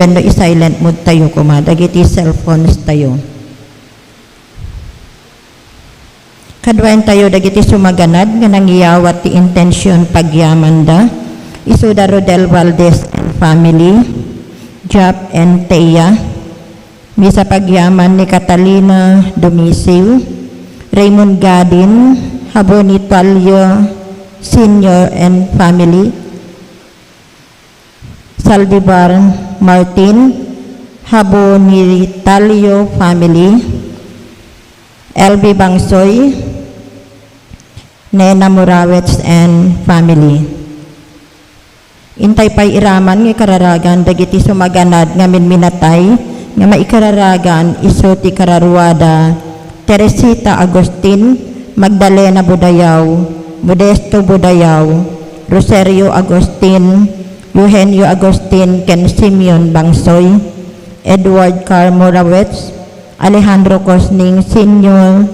Kendo i-silent mode tayo kuma, dagiti cellphones tayo. Kadwain tayo dagiti sumaganad nga nangyawat ti intensyon pagyaman da. Isuda Rodel Valdez and family, Jap and Thea, misa pagyaman ni Catalina Domisiw, Raymond Gadin, Habonitalio Senior and family, Saldivar Martin, Habonitalio family, LB Bangsoy, Nena Morawets and family. Intay pa'y iraman nga kararagan dagiti sumaganad nga minminatay nga maikararagan iso ti Kararuada, Teresita Agustin, Magdalena Budayaw, Modesto Budayaw, Rosario Agustin, Eugenio Agustin ken Simeon Bangsoy, Edward Carl Morawets, Alejandro Cosning Sr.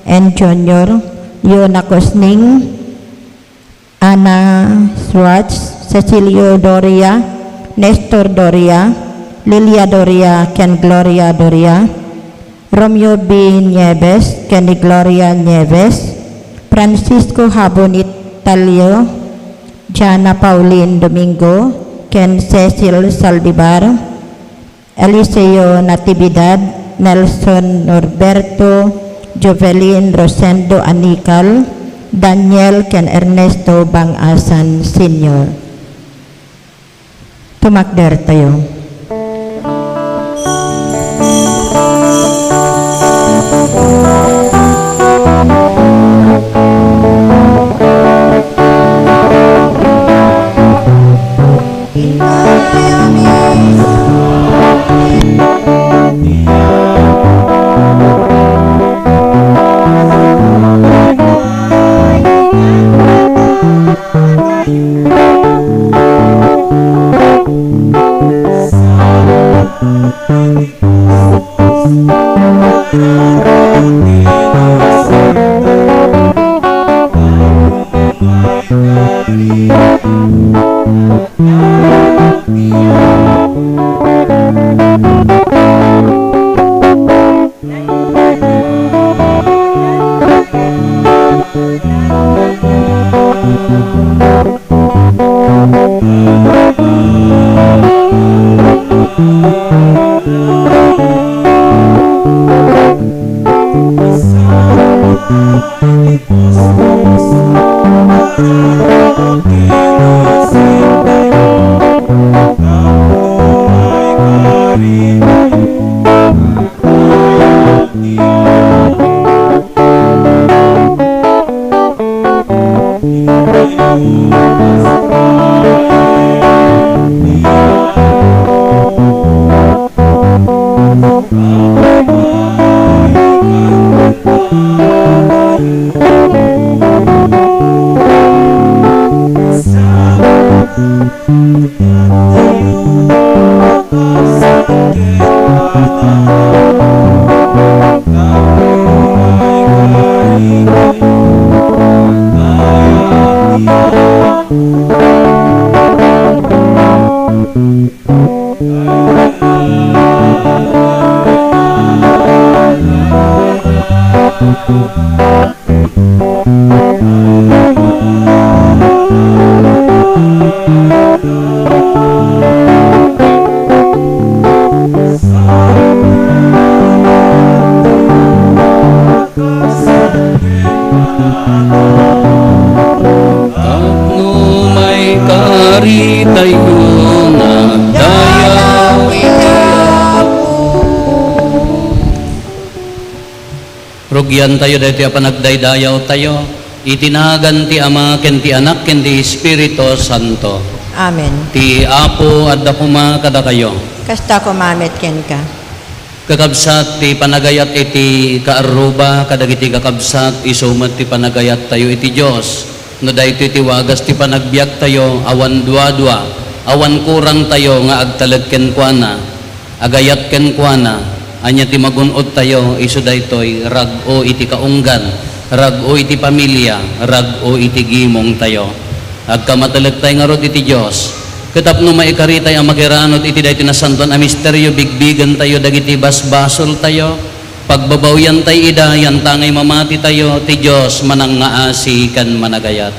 and Jr., Leona Cosning, Ana Schwartz, Cecilio Doria, Nestor Doria, Lilia Doria ken Gloria Doria, Romeo B. Nieves ken Gloria Nieves, Francisco Habonitalio, Jana Pauline Domingo, Ken Cecil Saldivar, Eliseo Natividad, Nelson Norberto, Jovelyn Rosendo Anical, Daniel Ken Ernesto Bangasan Sr. Tumakder tayo. Sa Rugyan tayo dahito panagdaydayaw tayo. Itinagan ti Ama, ken ti Anak, ken ti Espiritu Santo. Amen. Ti Apo at dakuma kada kayo. Kasta ko mamet ken ka. Kakabsat ti panagayat iti kaaruba, kadagiti kakabsat isumat ti panagayat tayo iti Dios. No dayto iti wagas ti panagbiag tayo awan dua-dua, awan kurang tayo nga agtalag ken kuana, agayat ken kuana, anya ti magunod tayo isu daytoy rag-o iti kaunggan, rag-o iti pamilya, rag-o iti gimong tayo. Agkamatalag tayo nga rod iti Dios. Katapno maikaritay ang makiranot iti dahito na santon a misteryo, bigbigan tayo, dagiti basbasol tayo, pagbabawyan tayo idayan, tangay mamati tayo, ti Diyos manang ngaasi kan managayat.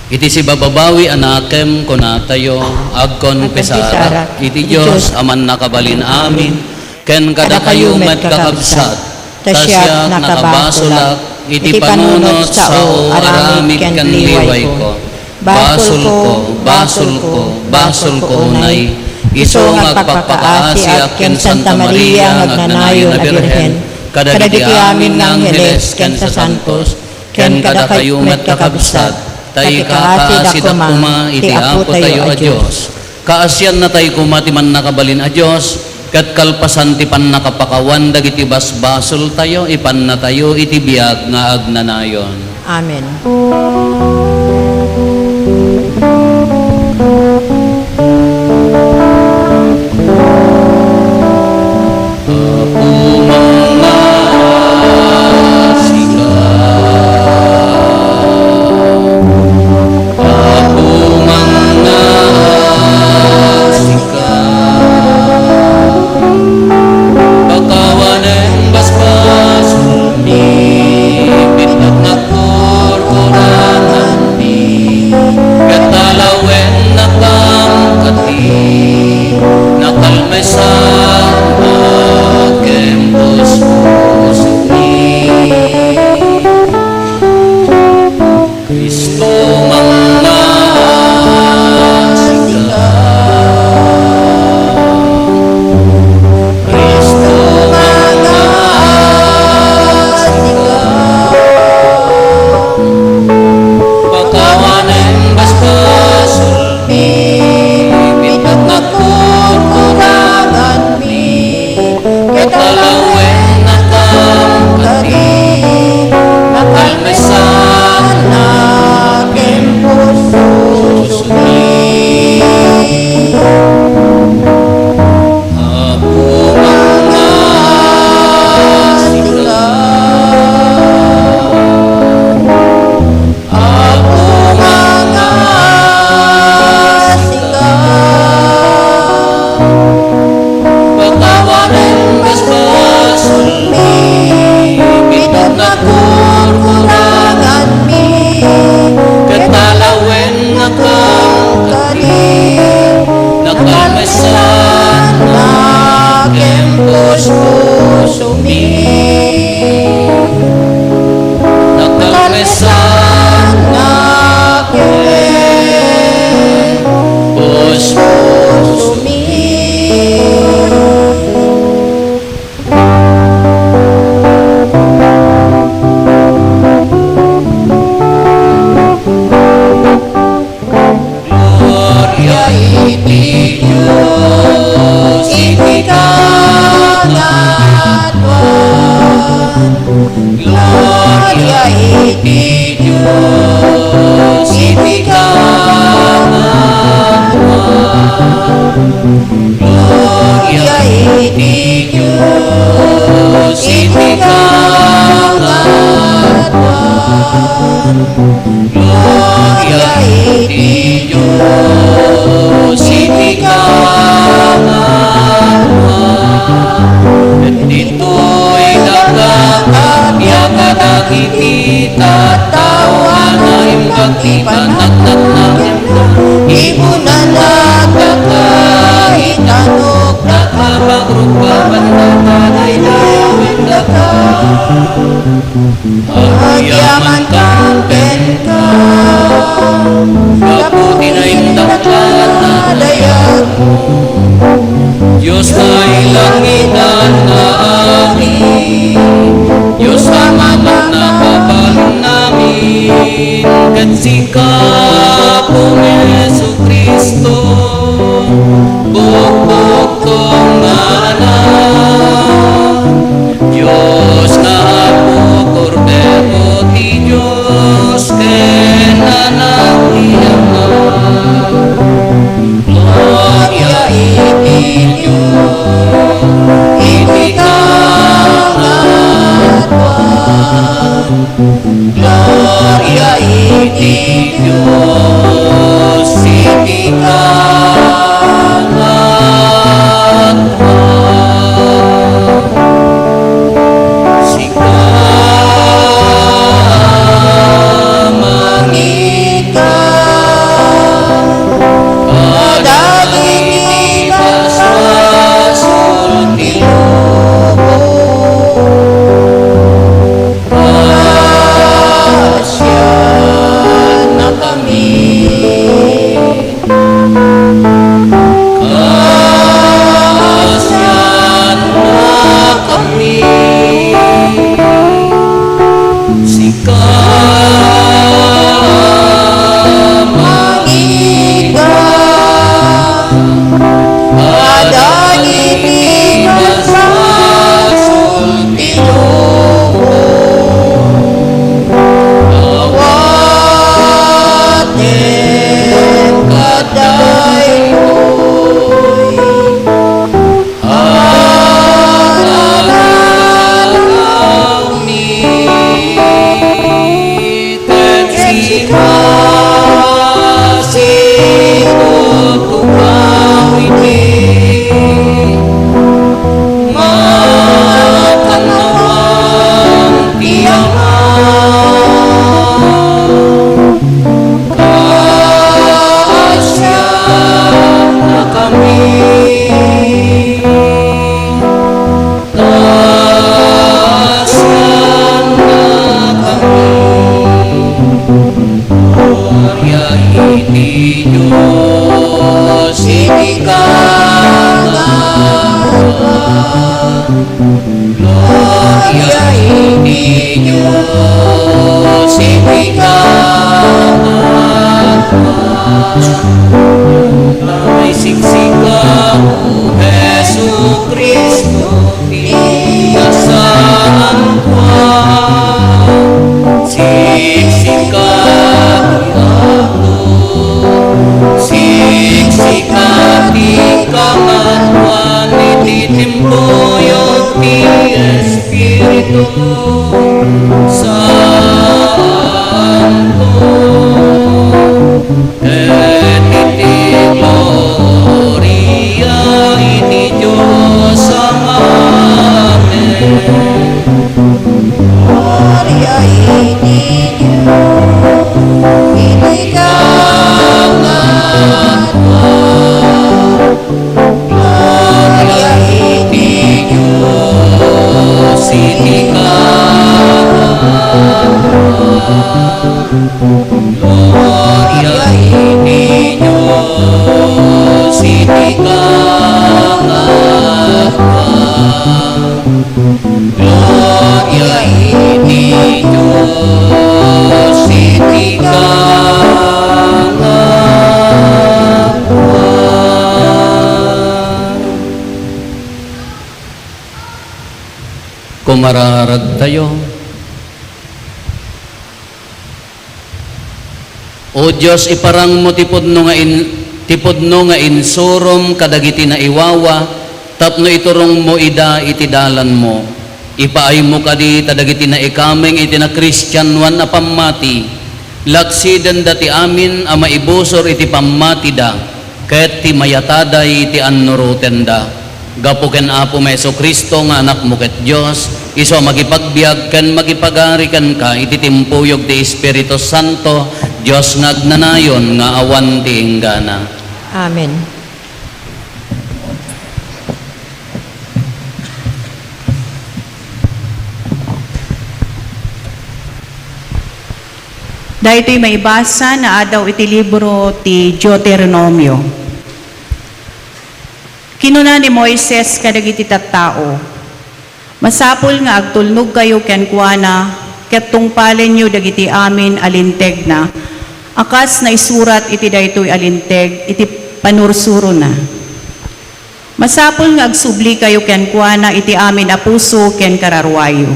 Iti si bababawi anakem kunatayo, agkon pesara, iti Diyos aman nakabalin amin, ken kada kayo met kakabsat, tasyak nakabasolak, iti panunot sa o aramid kan liway ko. Basol ko unay, iso ngagpagpakaasi at ken Santa Maria ngagnanayo na Birhen, kadagiti amin ng Angeles ken sa Santos, ken kada kayo met kakabsat, tayo kaasi dakuma iti apo tayo a Diyos. Kaasyan na tayo kumati man nakabalin a Diyos, kat kalpasan ti pan nakapakawan dagiti basbasol tayo, ipan na tayo iti biag nga agnanayon. Amen. Agyaman kang ka, kaputi na yung daklan na dayag mo. iti Diyos, iti Gloria iti Diyos, iti May siksika o Jesu Cristo, pinasaan kwa. Siksika ako, siksika di kamatwan, ititimpoyo ti Espiritu Santo. Et iti gloria iti Diyos Amamen. Gloria iti Diyos, iti Gloria iti Diyos, iti Gloria iti Diyos, iti Gloria iti Diyos, iti Kumararag tayo. O Diyos, iparang mo tipodno nga insurom kadagiti na iwawa, tapno iturong mo ida iti dalan mo. Ipaay mo kadi tadagiti na ikameng iti na Kristiyanwan na pamati. Laksiden dati amin ama ibusor iti pamati da, ket ti mayataday iti annuruten da. Gapo ken Apo Meso Kristo nga anak mo ket Dios, iso magipagbiag ken magipagari ken ka iti timpuyog ti Espiritu Santo, Dios nga agnanayon nga awan ti inggana. Amen. Dahito'y maibasa na adaw iti libro ti Deuteronomio. Kinuna ni Moises kadagiti tattao, masapol nga agtulnog kayo kenkwana, ket tungpalen nyo dagiti amin alinteg na, akas na isurat iti daytoy alinteg, iti panursuro na. Masapol nga agsubli kayo kenkwana, iti amin apuso ken kararwayo.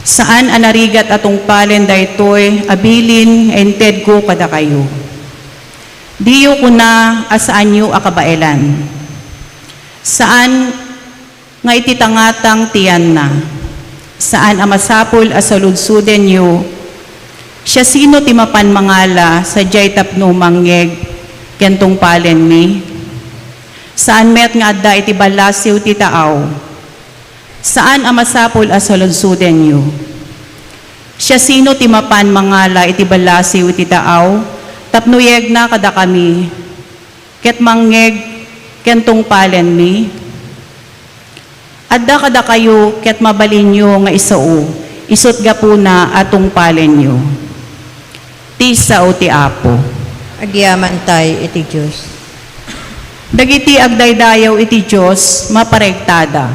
Saan anarigat atong palen daytoy, abilin, ented ko kada kayo. Diyo ko na asaan nyo akabaelan. Saan nga ititangatang tiyan na. Saan amasapol asaludsuden nyo. Siya sino timapan mangala sa jay tapno mangyeg kentong palen mi. Saan met nga adda iti balasiw ti taaw. Saan amasapol asaludsuden nyo. Siya sino timapan mangala iti balasiw iti taaw. Tapnuyeg na kada kami, ket mangyeg kentong palen mi. Adda kada kayo, ket mabalin nyo nga isao, isot gapuna atong palen nyo. Ti sao ti Apo. Agyaman tayo iti Diyos. Dagiti agdaydayaw iti Diyos, maparegtada.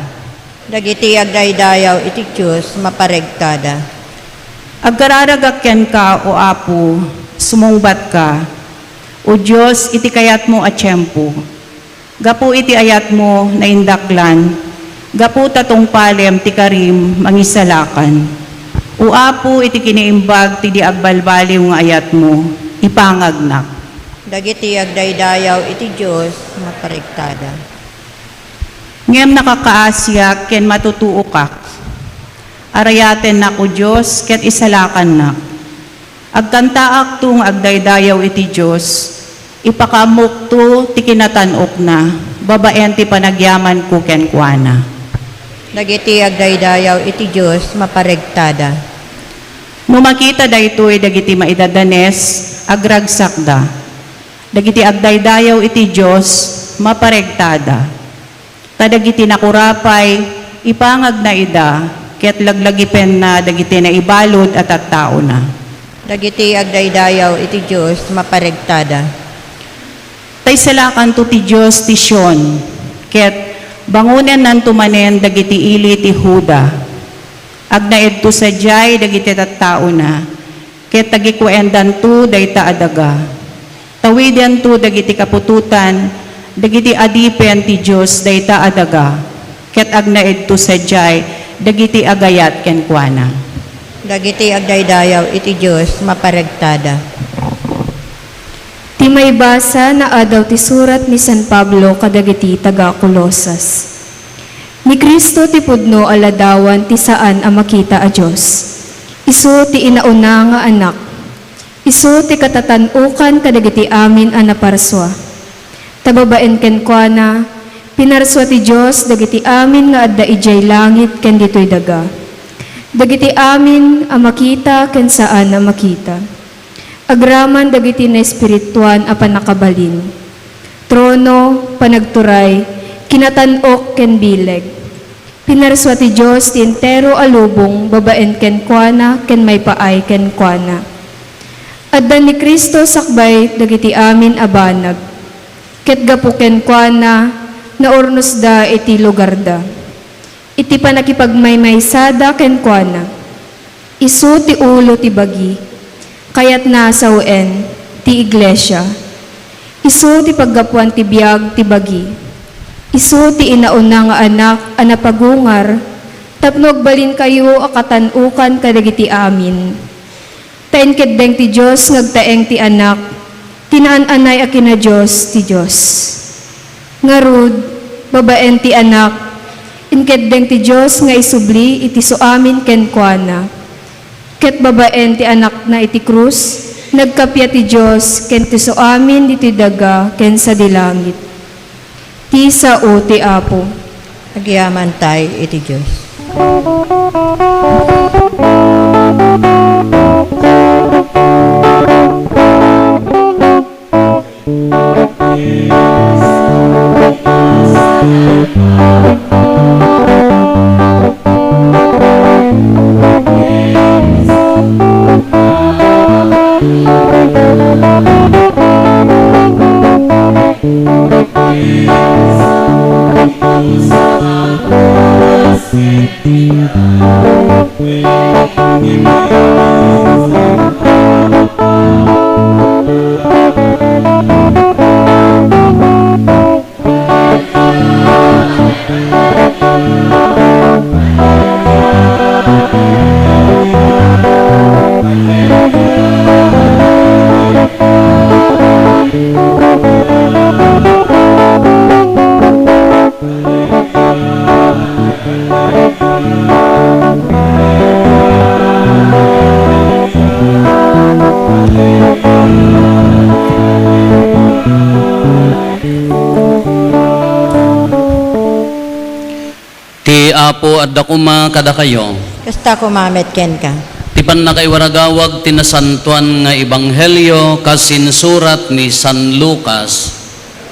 Dagiti agdaydayaw iti Diyos, maparegtada. Agkararagakyan ka, o Apo, sumungbat ka. O Diyos, iti kayat mo at tiyempo. Gapu iti ayat mo na indaklan. Gapu tatong palem ti karim mangisalakan. O Apo, iti kiniimbag ti di agbalbaliw nga ayat mo. Ipangagnak. Dagiti agdaydayaw iti Diyos, maparegtada. Ngem nakakaasya ken matutuo ka. Arayaten na ko Diyos, ket isalakan na. Agkantaak tung agdaydayaw iti Diyos, ipakamukto ti kinatanok na, babaen ti panagyaman ko kenkwana. Dagiti agdaydayaw iti Diyos, maparegtada. Numakita daytoy dagiti maidadanes, agragsakda. Dagiti agdaydayaw iti Diyos, maparegtada. Tadagiti nakurapay, ipangag na ida, ket laglagipen na dagiti na ibalod at tao na. Dagiti agdaydayaw iti Diyos maparegtada. Tay salakan to ti Diyos ti Sion, ket bangunan nanto manen dagiti ili ti Huda. Agnaed to sadyay dagiti tattao na, ket tagikuendan to dayta adaga. Tawiden to dagiti kapututan, dagiti adipen ti Diyos dayta adaga, ket agnaed to sadyay dagiti agayat kenkwana. Dagiti agdaydayaw iti Diyos maparegtada. Ti may basa na adaw ti surat ni San Pablo kadagiti taga Colosas. Ni Kristo ti pudno aladawan ti saan a makita a Dios. Isu ti inauna nga anak. Isu ti katatanukan kadagiti amin a naparswa. Tababaen kenkwana, pinarswa ti Dios dagiti amin nga adda ijay langit ken ditoy daga. Dagiti amin a makita ken saan a makita. Agraman dagiti na espirituan a panakabalin. Trono, panagturay, kinatan-ok ken bileg. Pinarswa ti Dios ti entero a lubong babaen ken kuana ken may paay ken kuana. Adda ni Kristo sakbay dagiti amin a banag. Ket gapu ken kuana naurnos da iti lugar da. Iti panakipagmaymaysada ken kuana. Isu ti ulo ti bagi. Kayat nasawen ti iglesia. Isu ti paggapuan ti biag ti bagi. Isu ti inauna nga anak a napagungar, tapnog balin kayo akatanukan kadagiti amin. Taen keddeng ti Dios ngagtaeng ti anak, tinaan-anay a kina Dios ti Dios. Ngarud, babaen ti anak, inkeddeng ti Dios nga isubli iti suamin ken kuana. Ket babaen ti anak na iti krus, nagkapya ti Dios ken ti suamin diti daga ken sa dilangit. Ti sao ti Apo. Agyaman tayo iti Diyos. Ti Apo adda kuma kada kayo. Kasta kumamet ken ka. Ti pannakaiwaragawag tinasantuan nga ebanghelyo kasin surat ni San Lucas.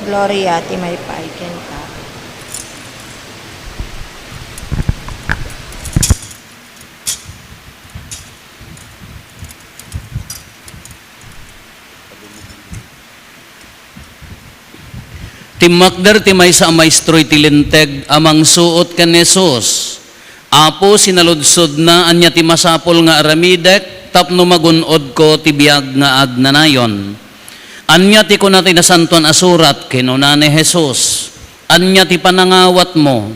Gloria ti may paay ken ka. Timakder ti may sa maestro itilinteg amang suot ken Jesus. Apo sinaludsod na anya ti masapol nga aramidek tapno magunod ko ti biag nga agnanayon. Anya ti kuna ti nasantuan asurat kinuna ni Jesus. Anya ti panangawat mo.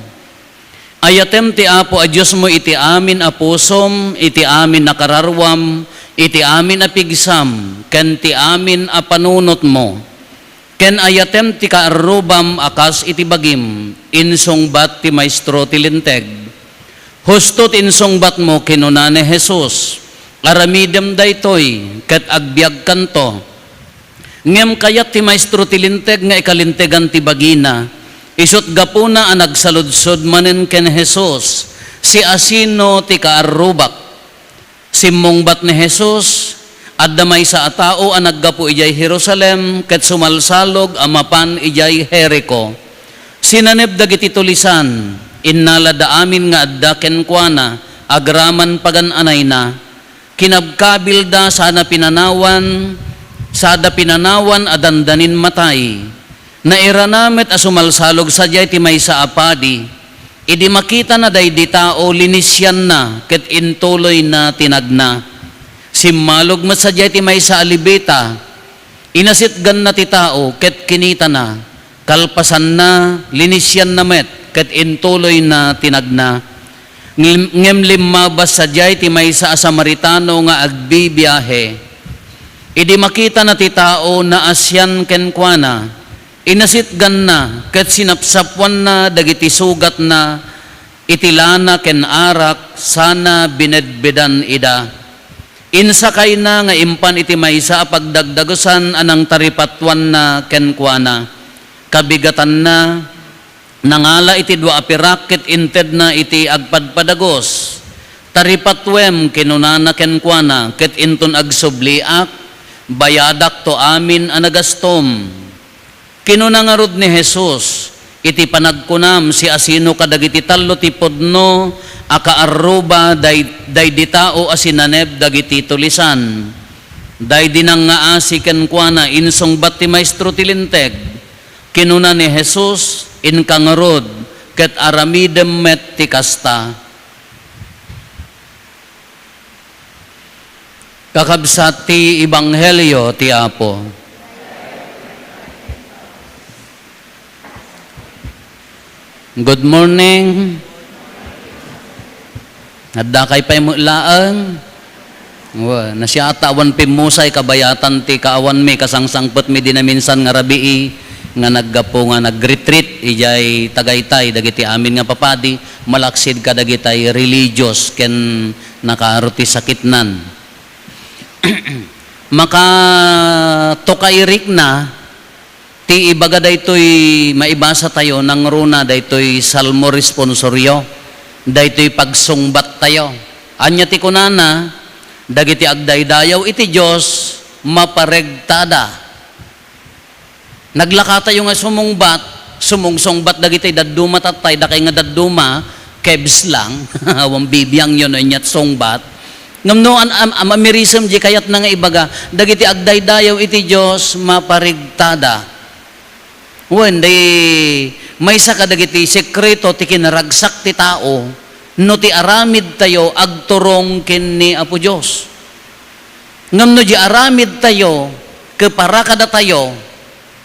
Ayatem ti Apo a Diyos mo iti amin a pusom, iti amin a kararwam, iti amin a pigsam, ken ti amin a panunot mo. Ken ayatem ti kaarubam akas iti bagim, insungbat ti maestro ti linteg. Hustot insungbat mo kinuna ni Jesus, aramidem daytoy, ket agbiag kanto. Ngem kayat ti maestro ti linteg nga ikalintegan ti bagina, isut gapuna a nagsaludsod manen ken Jesus, si asino ti kaarubak. Simmungbat ni Jesus, adda may sa atao ang naggapo ijay Jerusalem, ket sumalsalog amapan ijay Jericho. Sinaneb dagiti tulisan, innalada amin nga adda kenkwana, agraman pagan anay na, kinabkabilda sada pinanawan adandanin matay, na iranamit asumalsalog sadyay ti maysa apadi, idi makita na daydi tao linisyan na, ket intuloy na tinagna. Simmalog mat sadyay ti maysa alibita, inasitgan na ti tao, ket kinita na, kalpasan na, linisyan na met, ket intuloy na tinagna. Ngem limabas sadyay ti maysa a Samaritano nga agbibiyahe, idi makita na ti tao na asyan kenkwana, inasitgan na, ket sinapsapwan na dagiti sugat na, itilana ken arak, sana binedbedan ida. Insakay na nga impan iti maysa pagdagdagusan anang taripatwan na kenkwana. Kabigatan na, nangala iti dua apirak, ket inted na iti agpadpadagos. Taripatwem kinunana kenkwana, ket inton agsubliak, bayadak to amin anagastom. Kinunangarod ni Jesus, iti panagkunam si asino kadagiti tallo ti podno, akaaruba day di tao asinaneb dagiti tulisan. Day dinang nga asiken kuana insong bat ti maestro tilinteg. Kinuna ni Jesus, inkangarod, ket aramidem met ti kasta. Kakabsat ti Ebanghelyo ti Apo. Good morning. Nadakay pa'y mulaan. Nasyata awan pimusay kabayatan ti kaawan mi kasangsangpet mi dinaminsan nga rabii nga naggapo nga nagretreat ijay Tagaytay dagiti amin nga papadi malaksid ka dagitay religious ken nakaruti sakitnan. Maka tukairik na ti ibaga daytoy maibasa tayo ng runa daytoy salmo responsoryo, daytoy pagsungbat tayo. Anya ti kunana, dagiti agdaydayaw iti Dios maparegtada. Naglaka tayo nga sumungsongbat dagiti dadduma tatay, dakay nga dadduma, kebs lang, awang bibiyang yun inyat songbat. Ngamno amamirism di kayat na nga ibaga, dagiti agdaydayaw iti Dios maparegtada. When may sa kadagiti sekreto ti kinaragsak ti tao, no ti aramid tayo agturong ken ni Apo Dios. Ngam no di aramid tayo, kepara kada tayo,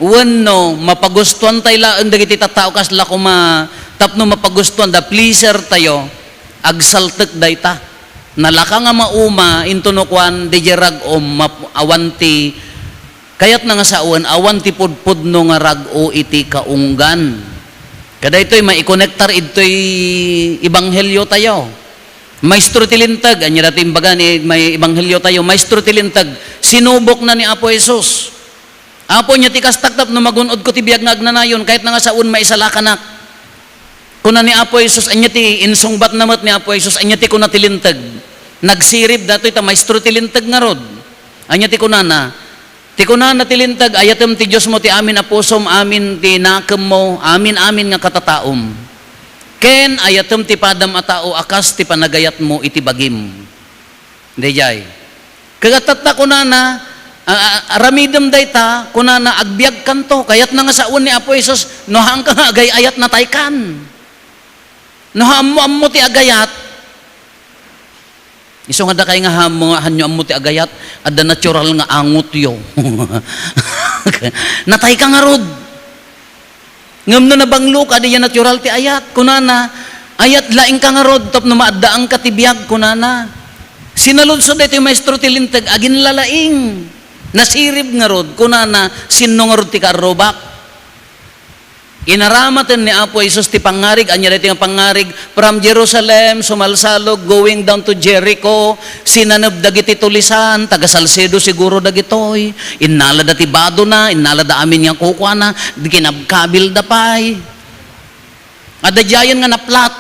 wenno mapagustuhan tayo laan dagiti tattao kasla kuma tapno mapagustuhan da pleaser tayo, agsaltek dayta. Nalaka nga mauma intunukwan di jerag awanti kayat na nga saon, awan ti pudpudno nga rag-o iti kaunggan. Kada ito'y maikonektar, ito'y Ebanghelyo tayo. Maestro tilintag, anya natin baga ni may Ebanghelyo tayo, maestro tilintag, sinubok na ni Apo Jesus. Apo niya ti kastaktap no magunod ko ti biyag nga agnanayon, kahit na nga saon maisalakanak. Kuna ni Apo Jesus, anya ti insungbat namat ni Apo Jesus, anya ti kuna tilintag. Nagsirib dato'y ta maestro tilintag nga rod. Anya ti kunana, ti kunana tilintag, ayatem ti Diyos mo ti amin apusom, amin ti nakam mo, amin nga katataom. Ken ayatem ti padam atao, akas ti panagayat mo iti bagim. Dayjay. Kagatatta kunana, aramidem dayta, kunana agbiag kanto, kayat na nga saun ni Apo Jesus, nohang ka nga agay-ayat na taykan. Nohang mo ti agayat, iso nga da kay nga mga hanyo ammo ti agayat adda natural nga angot yo. Natay ka nga rod. Ngam no nabanglo ka di natural ti ayat kunana ayat laing ka nga rod tapno maaddaang ka ti biag kunana. Sinalunso daytoy maestro ti lintag agin lalaing. Nasirib nga rod kunana sinno nga rod ti karobak. Inaramatan ni Apo Jesus ti pangarig, anya dito nga pangarig, from Jerusalem, sumalsalog, going down to Jericho, sinanab dagiti tulisan, taga Salcedo siguro dagitoy, inala dati bado na, inala da amin nga kukwa na, kinabkabil da pay. Adadyayan nga naplat,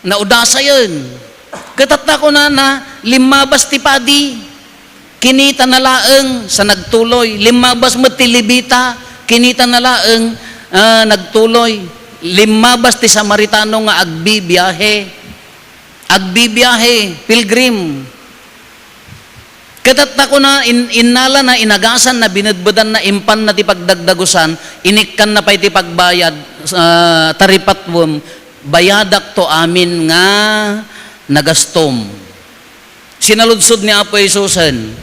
naudasa yun. Katata ko na limabas ti padi, kinita na laeng sa nagtuloy, limabas matilibita, kinita na laeng, nagtuloy, limabas ti Samaritano nga agbibiyahe, pilgrim, Katatta ko na inala na inagasan na binadbadan na impan na ti pagdagdagusan, inikkan na pa'y ti pagbayad, taripatwom, bayadak to amin nga nagastom. Sinaludsod ni Apo Isusen,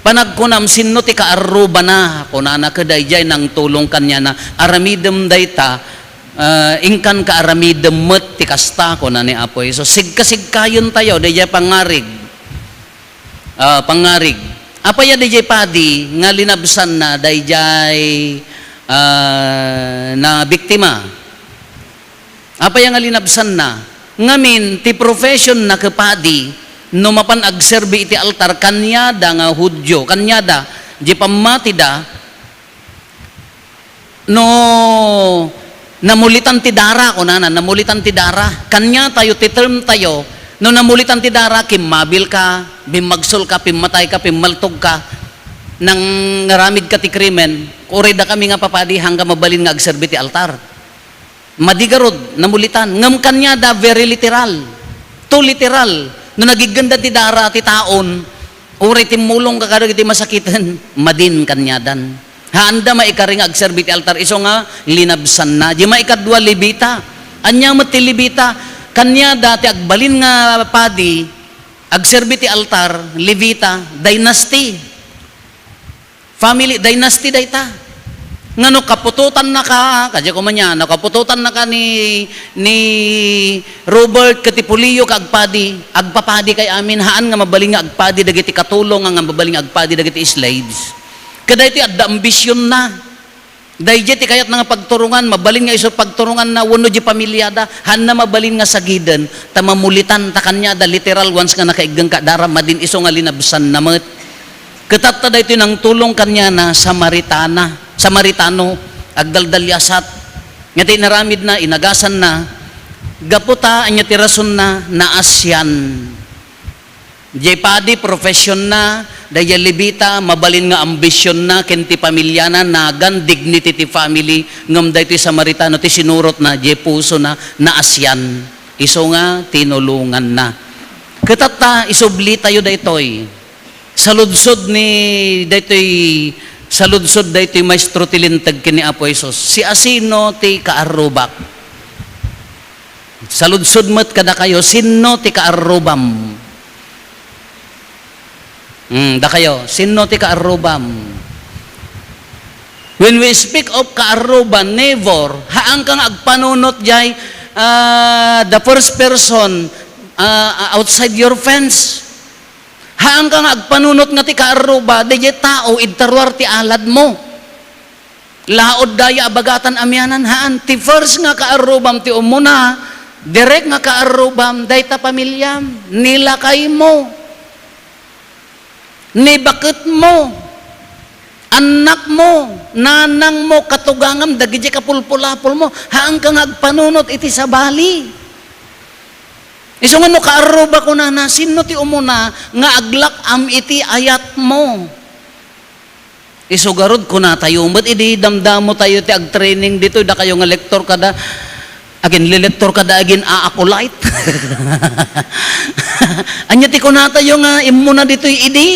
panagkunam sinno ti kaaruba na, kunana kadayjay nang tulong kanya na aramidem dayta, ingkan ka aramidem met ti kasta kuna ni Apo Isus. Sigkasigkayon tayo, dayjay pangarig. Pangarig. Apaya dayjay padi nga linabsan na dayjay na biktima. Apaya nga linabsan na ngamin ti profession na kapadi no mapan agserbi iti altar kanyada nga Hudyo, kanyada di pamatida no namulitan ti dara kunana, namulitan ti dara kanya tayo ti term tayo. No namulitan ti dara, kimmabil ka, bimagsol ka, pimmatay ka, pimmaltog ka, nang ngaramid ka ti krimen, kurida kami nga papadi hanggang mabalin nga agserbi ti altar. Madigarod, namulitan. Ngam kanya da, very literal. Too literal. No nagiganda ti dara, ti taon, uri ti mulong ka karag ti masakitan, madin kanya dan. Haanda maikaring agserbi ti altar, iso nga linabsan na. Di maikadwa libita. Anya mati libita, kanya dati agbalin nga padi, agserbi ti altar, Levita, dynasty. Family, dynasty dayta. Ngano kapututan na ka, kadya ko man yan, nakapututan na ka ni Robert Katipuliyo ka agpapadi kay amin, haan nga mabaling nga agpadi, dagiti katulong nga mabaling nga agpadi, dagiti slaves. Kada iti adda ambisyon na. Dayjay ti kayat nga pagturungan, mabalin nga iso pagturungan na wano di pamilyada, han na mabalin nga sagidan, tamamulitan ta kanya da literal once nga nakaiggang ka dara madin iso nga linabsan namet. Katatta da ito nang tulong kanya na Samaritano, agdaldalyasat. Nga ti naramid na, inagasan na, gaputa anya ti rason na naasyan. Jay padi, profession na, daya libita, mabalin nga ambisyon na, kenti pamilya na, nagan, dignity ti family, ngam dahi ti Samaritano, ti sinurot na, jay puso na, naasyan. Iso nga, tinulungan na. Katata, isobli tayo daytoy. Saludsod daytoy maestro tilintag kini Apo Isos. Si asino ti kaarubak. Saludsod met kada kayo, sino ti kaarubam? Da kayo, sino ti kaarubam? When we speak of kaaruban, never, haang kang agpanunot jay, the first person outside your fence. Haang kang agpanunot nga ti kaaruba, dayjay tao, idtarwar ti alad mo. Laod daya abagatan amyanan, haan, ti first nga kaarubam ti umuna, direct nga kaarubam, dayta pamilyam, nilakay mo. Ni bakit mo, anak mo, nanang mo, katugangam, dagiti kapulpulapul mo, haang kang agpanunot iti sabali. Iso nga no, kaaruba ko na sino ti umuna, nga aglak iti ayat mo. Iso garod ko na tayo, ba't idi damdamo tayo ti ag-training dito, da kayo nga lektor kada, agin lilektor kada agin aakulait. Anya ti ko na tayo nga imuna dito'y idi.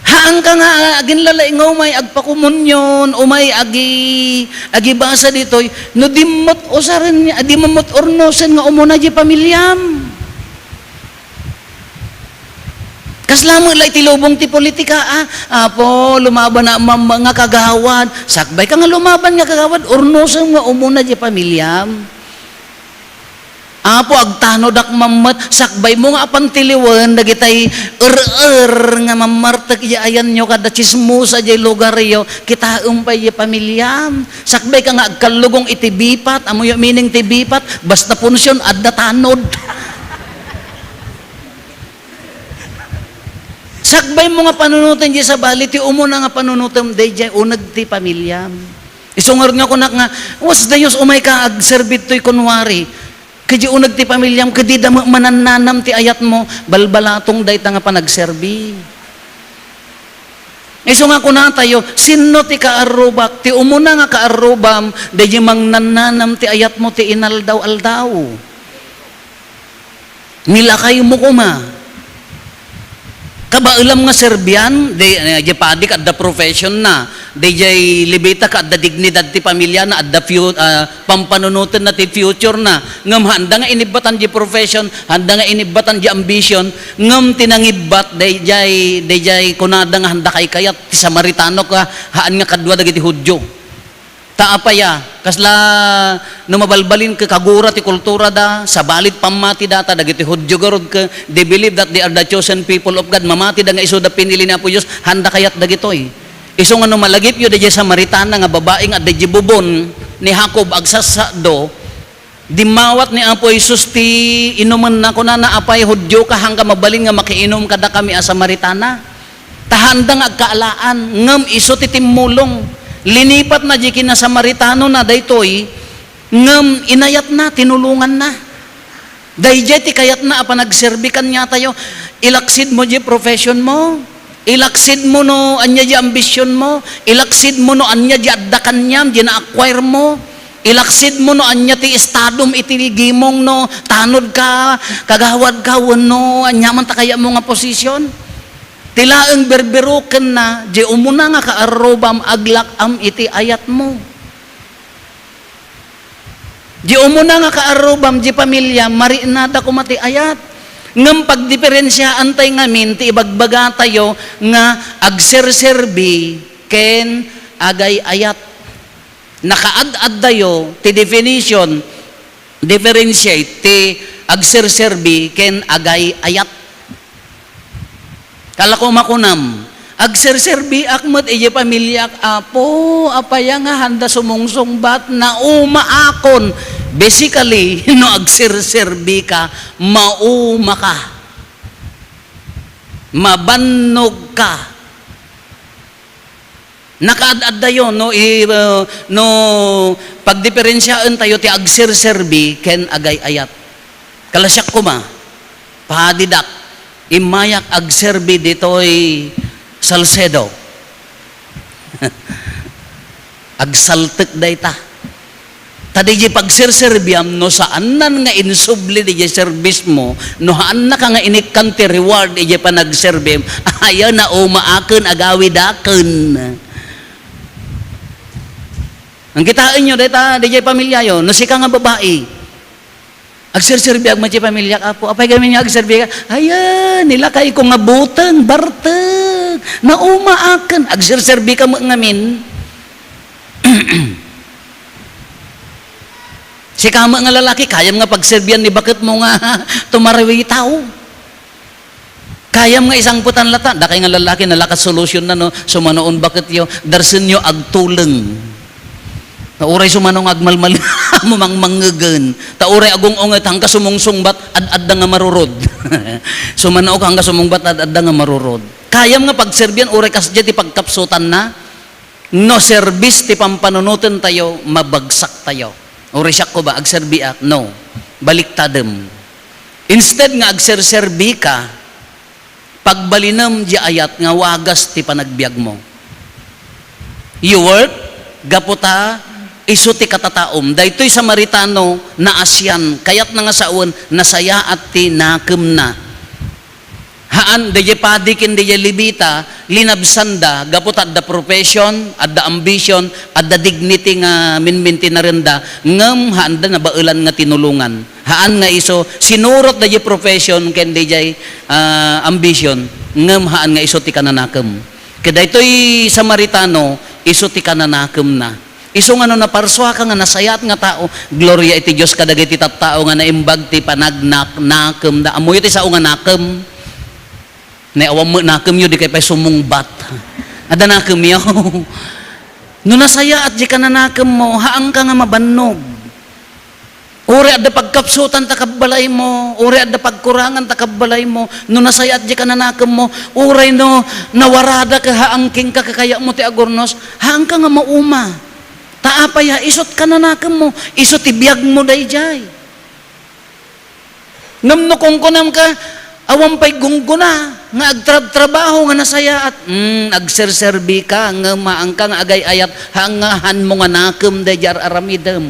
Haang ka nga agin lalay nga umay agpakumunyon, umay agi basa dito'y no dimot usaran niya, di mamot ornosen nga umuna di pamilyam. Kaslamo lay ti lubong ti politika, apo lumaban na mga kagawad, sakbay ka nga lumaban nga kagawad, ornosen nga umuna di pamilyam. Apo agtano dak mamat, sakbay mo nga apantiliwan, dagitay nga mamartak ayan nyo kada chismusa jay lugar yo, kita umpay yung pamilyam. Sakbay ka nga agkalugong itibipat, amo yung meaning tibipat, basta punsyon adda tanod. Sakbay mo nga panunutan jay sa bali, ti umuna nga panunutan day jay unag ti pamilyam. Isungar nga kunak nga, was dayos umay ka agserbit to'y kunwari, kadi unag ti pamilyam, kadi dama manananam ti ayat mo, balbalatong dayta nga panagserbi. Iso nga kuna tayo, sino ti kaarubak, ti umuna nga kaarubam, dayi mang nananam ti ayat mo, ti inaldaw-aldaw. Nilakay mo kuma. Kabailam nga Serbian, di padi ka da profession na, di jay libita ka da dignidad ti pamilya na, at da pampanunutan na ti future na, ngam handa nga inibatan di profession, handa nga inibatan di ambition, ngam tinangibat, di jay kunada nga handa kay kayat, ti Samaritano ka, haan nga kadwa dagiti Hudyo. Taapaya, kasla numabalbalin ka kagura ti kultura da, sa balit pamati data, dagiti Hudyo garod ka, they believe that they are the chosen people of God, mamati da nga iso da pinili na po Diyos, handa kayat dagitoy. Iso nga numalagip yun, da Samaritana nga babaeng at da bubon ni Jacob agsasado, di mawat ni Apo Isus ti inuman na ko na naapay Hudyo ka hangga mabalin nga makiinom kada kami a Samaritana. Tahandang agkaalaan, ngam iso ti timulong. Linipat na di kina Samaritano na daytoy, ngam inayat na, tinulungan na. Dayjay ti kayat na apa nagserbikan niya tayo, ilaksid mo di profession mo, ilaksid mo no anya di ambisyon mo, ilaksid mo no anya di addakan niyam, di na-acquire mo, ilaksid mo no anya ti estadom itinigimong no, tanod ka, kagawad ka, no, anyaman ta kaya mo nga posisyon. Tilaang berberuken na, di umuna nga kaarobam aglakam iti ayat mo. Di umuna nga kaarobam di pamilya, marinada ko mati ayat. Ngam pagdiferensyaan tayo ngamin, ti ibagbaga tayo nga agserserbi ken agay ayat. Nakaad-ad tayo, ti definition, differentiate, ti agserserbi ken agay ayat. Kala ko makunam, agserserbi akmat iya pamilya apo, apaya nga handa sumungsungbat na umaakon. Basically, no agserserbi ka, mauma ka. Mabannog ka. Nakaad-ad tayo, no pagdiferensyaan tayo ti agserserbi ken agay ayat. Kalasyak ko ma, pahadidak, imayak agserbi ditoy Salcedo. Agsaltek dayta. Tadi di pagserserbiam no saan nan nga insubli di service mo, no haan na ka nga inikkan ti reward di panagserbim, ayaw na umaaken agawidaken. Ang kitaan nyo dayta di pamilya yo, no sika nga babae, agserserbi agmat yung pamilya apo. Apay kami niya agserbi ka, ayan, nilakay ko nga butang, bartag, na umaakan. Agserserbi ka mo ngamin. Si kama nga lalaki, kayam nga pagserbian ni bakit mo nga tumarawi tao. Kayam nga isang putan lata. Dakay nga lalaki, nalakas solusyon na no, sumanoon bakit yo, darsen yo agtuleng. Tauray sumanong agmalmal mumang mangegan. Tauray agong onget hangga sumungsungbat ad-adda nga marurod. Sumanaok hangga sumungbat ad-adda nga marurod. Kayam nga pagserbian uray kasdya ti pagkapsutan na, no service ti pampanunutan tayo, mabagsak tayo. Uray siyak ko ba, agserbiak? No. Baliktadem. Instead nga agserserbi ka, pagbalinam di ayat nga wagas ti panagbiag mo. You work, gaputa, iso ti katataom. Daytoy Samaritano na asyan, kayat na nga saon, nasaya at tinakem na. Haan, daye padikin daye libita, linabsanda, gapot at the profession, at the ambition, at the dignity nga minminti na rinda, ngam haan da nabailan nga tinulungan. Haan nga iso, sinurot daye profession, ken daye ambition, ngam haan nga iso ti kananakem. Kaya daytoy Samaritano, iso ti kananakem na. Iso nga no naparswa ka nga nasayat nga tao, gloria iti Diyos kadagiti tattao nga naimbag ti panagnak-nakem da. Amoy iti sao nga nakem. Naiawam mo nakem yun, di kay pa'y sumungbat. Ada nakem yaw. No nasaya at di ka na nakem mo, haang ka nga mabannog. Uri at da pagkapsutan takabalay mo, uri at da pagkurangan takabalay mo, no nasaya at di ka na nakem mo, uri no nawarada ka haangking ka kakaya mo ti agornos, haang ka nga mauma. Taapaya, isot ka na nakam mo, isot ibiyag mo dayjay. Ngam no kung kunam ka, awampay gungguna, nga agtrabaho nga nasaya at agserserbi ka, nga maang ka nga agay ayat, hangahan mo nga nakam dayjar aramidem.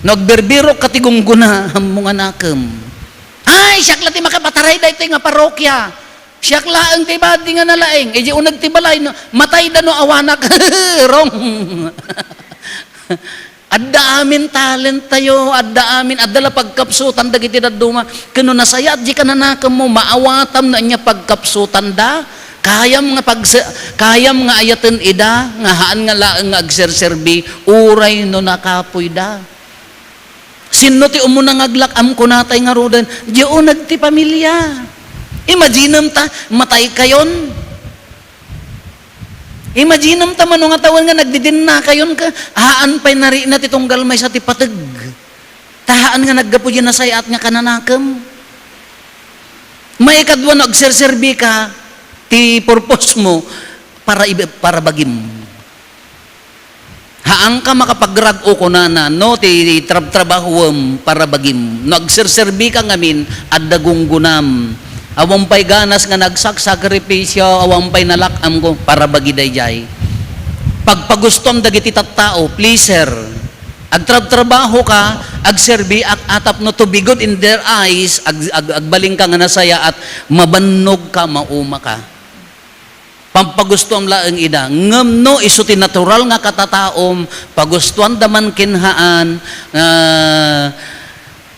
Nagberbiro ka ti gungguna, mo nga nakam. Ay, siyak lati makapataray daytoy nga parokya. Siyak laang ti bati nga nalaeng. E di unag ti balay, no, matay da no awanak. Rong. Adda amin talent tayo, adda amin, adda la pagkapsutan da giti daduma. Kano nasaya, di ka nanakam mo, maawatam na niya pagkapsutan da. Kayam nga ayaten ida, nga haan nga laang nga agserserbi, uray no nakapoy da. Sino ti umuna ngaglakam ko natay nga rodan, di unag ti pamilya. Imaginem ta, matay kayon. Imaginem ta man nga tawan nga nagdidin na kayon ka, haan pa'y nari na titong galmay sa tipatag. Tahaan nga naggapo yun na sayat nga kananakam. May kadwa na agserserbi ka, ti purpose mo, para bagim. Haang ka makapagrag o kunana, no, ti trabahuam para bagim. No, agserserbi ka ngamin, adda gunggunam. Awang pa'y ganas nga nagsakripisyo, awang pa'y nalakam ko para bagi dayjay. Pagpagustom dagiti tattao, pleaser. Agtrabaho ka, agserbi, atap no to be good in their eyes, agbaling ka nga nasaya at mabannog ka, mauma ka. Pampagustom laeng ida, ngem no isuti natural nga katataom, pagustuan daman kinhaan,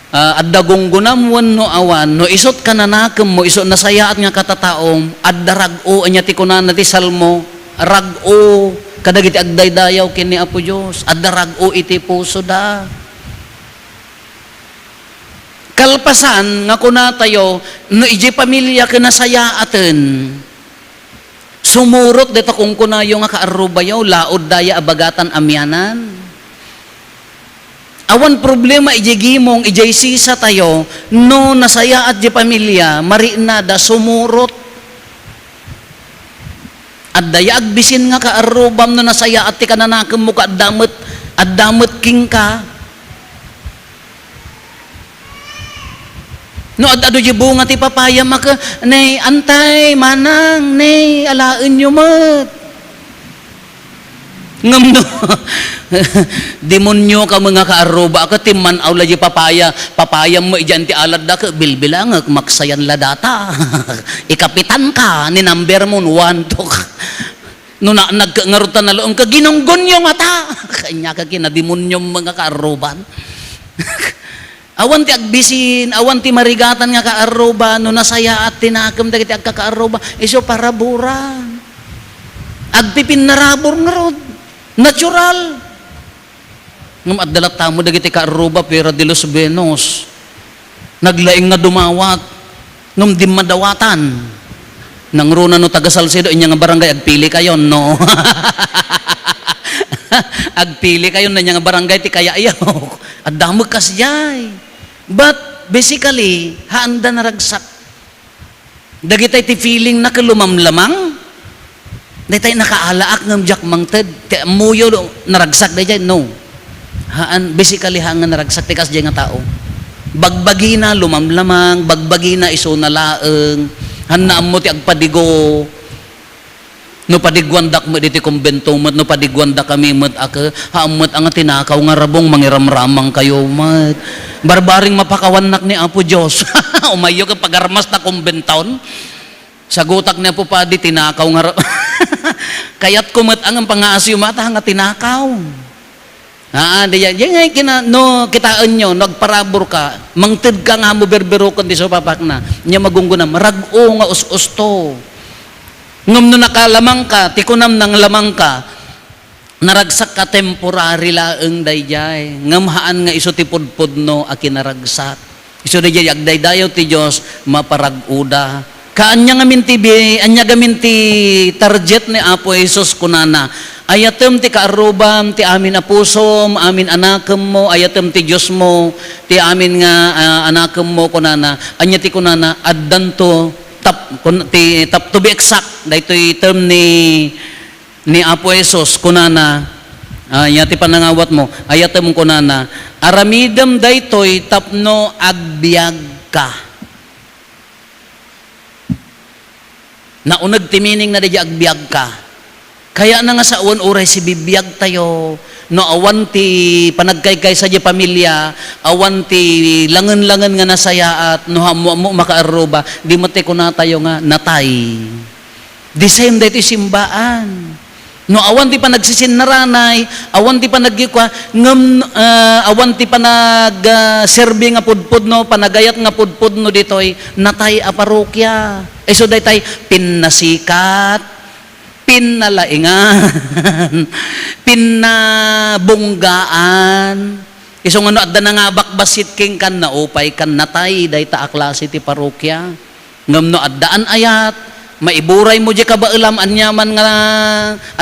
adda gunggunam no awan no isot kananakem mo isot nasayaat nga katataom adda rag-o anya ti kunana ti salmo rag-o kadagiti agdaydayaw kini Apo Dios adda rag-o iti puso da kalpasan nga kunatayo no iji pamilya kinasayaaten sumurot dito kung kunayo nga kaarubayaw laod daya abagatan amyanan. Awan problema ijigimong ijay sisa tayo no nasaya at di pamilya mari na da sumurot at daya agbisin nga kaarubam no nasaya at ti kananakam mo ka addamet king ka no adado di bunga ti papaya maka nay antay manang nay alaen nyo mat ngam no demonyo ka mga kaaruba ka timman awla di papaya mo ijan ti alad da ka bilbilang maksayan la data ikapitan ka ni number mo 1 to no nagngarutan na loong ka ginunggonyo mata kanya ka kinademonyo mga kaaruban awan ti agbisin awan ti marigatan nga kaaruba no nasaya at tinakam dagiti agkakaaruba iso paraburan agpipin narabor nga rod natural. Ngam addalat tamo dagiti kaaruba pera de los Venos. Naglaing nga dumawat. Ngam di madawatan. Nang runa no taga Salcedo inya nga barangay agpili kayon no. Agpili kayon na nga barangay ti kayayaw. Addamog kasjay. But basically haanda na ragsak. Dagitay ti feeling na kalumamlamang. Dahil nakaalaak ng jak mangted, muyo naragsak na dyan, no. Haan, basically hangan naragsak, tikas dyan nga tao. Bagbagi na, lumamlamang, bagbagi na, iso na laeng, hanaan mo ti agpadigo, no padigwandak mo diti kumbento mat, no padigwandak kami mat, haamot ang tinakaw nga rabong, mangiramramang kayo mat. Barbaring mapakawanak ni Apo Diyos. Umayo ka pagarmas na kumbenton. Sagutak niya po pa di tinakaw nga kayat kumat ang pangasyo mata nga tinakaw. Diyan ngay kitaan nyo nagparabor ka mangted ka nga mo berbero kundi so papak na nya magunggunam rag-o nga us-usto ngam no nakalamang ka tikunam nang lamang ka naragsak ka temporary laeng dayjay ngam haan nga iso ti pudpud no akinaragsak iso dayjay agdaydayaw ti Dios maparag-uda kaanya nga minti anya gaminti target ni Apo Jesus kunana ayatem ti kaarubam ti amin apusom amin anakem mo ayatem ti Dios mo ti amin nga anakem mo kunana anya ti kunana addanto tap to be exact daytoy term ni Apo Jesus kunana anya ti panangawat mo ayatem kunana aramidem daytoy tapno agbiag ka. Naunag timining na di agbiag ka. Kaya na nga sa uwan oray si bibiyag tayo. no awan ti panagkaykay sa di pamilya, awan ti langan-langan nga nasayaat, no hamo makaaruba, di mati ko na tayo nga natay. The same day ti simbaan. No awan ti pa nagsisinnaranay, awan ti pa nagikwa, awan ti pa nag-serve nga pudpud no, panagayat nga pudpud no ditoy, natay a parokya. So daytay pinnasikat, pinnalaingan, pinnabunggaan. Iso nga no, adda na nga bakbasit king kan naupay kan natay, dayta a klase ti parokya. Ngam no addaan ayat, maiburay mo di ka ba ulam anyaman nga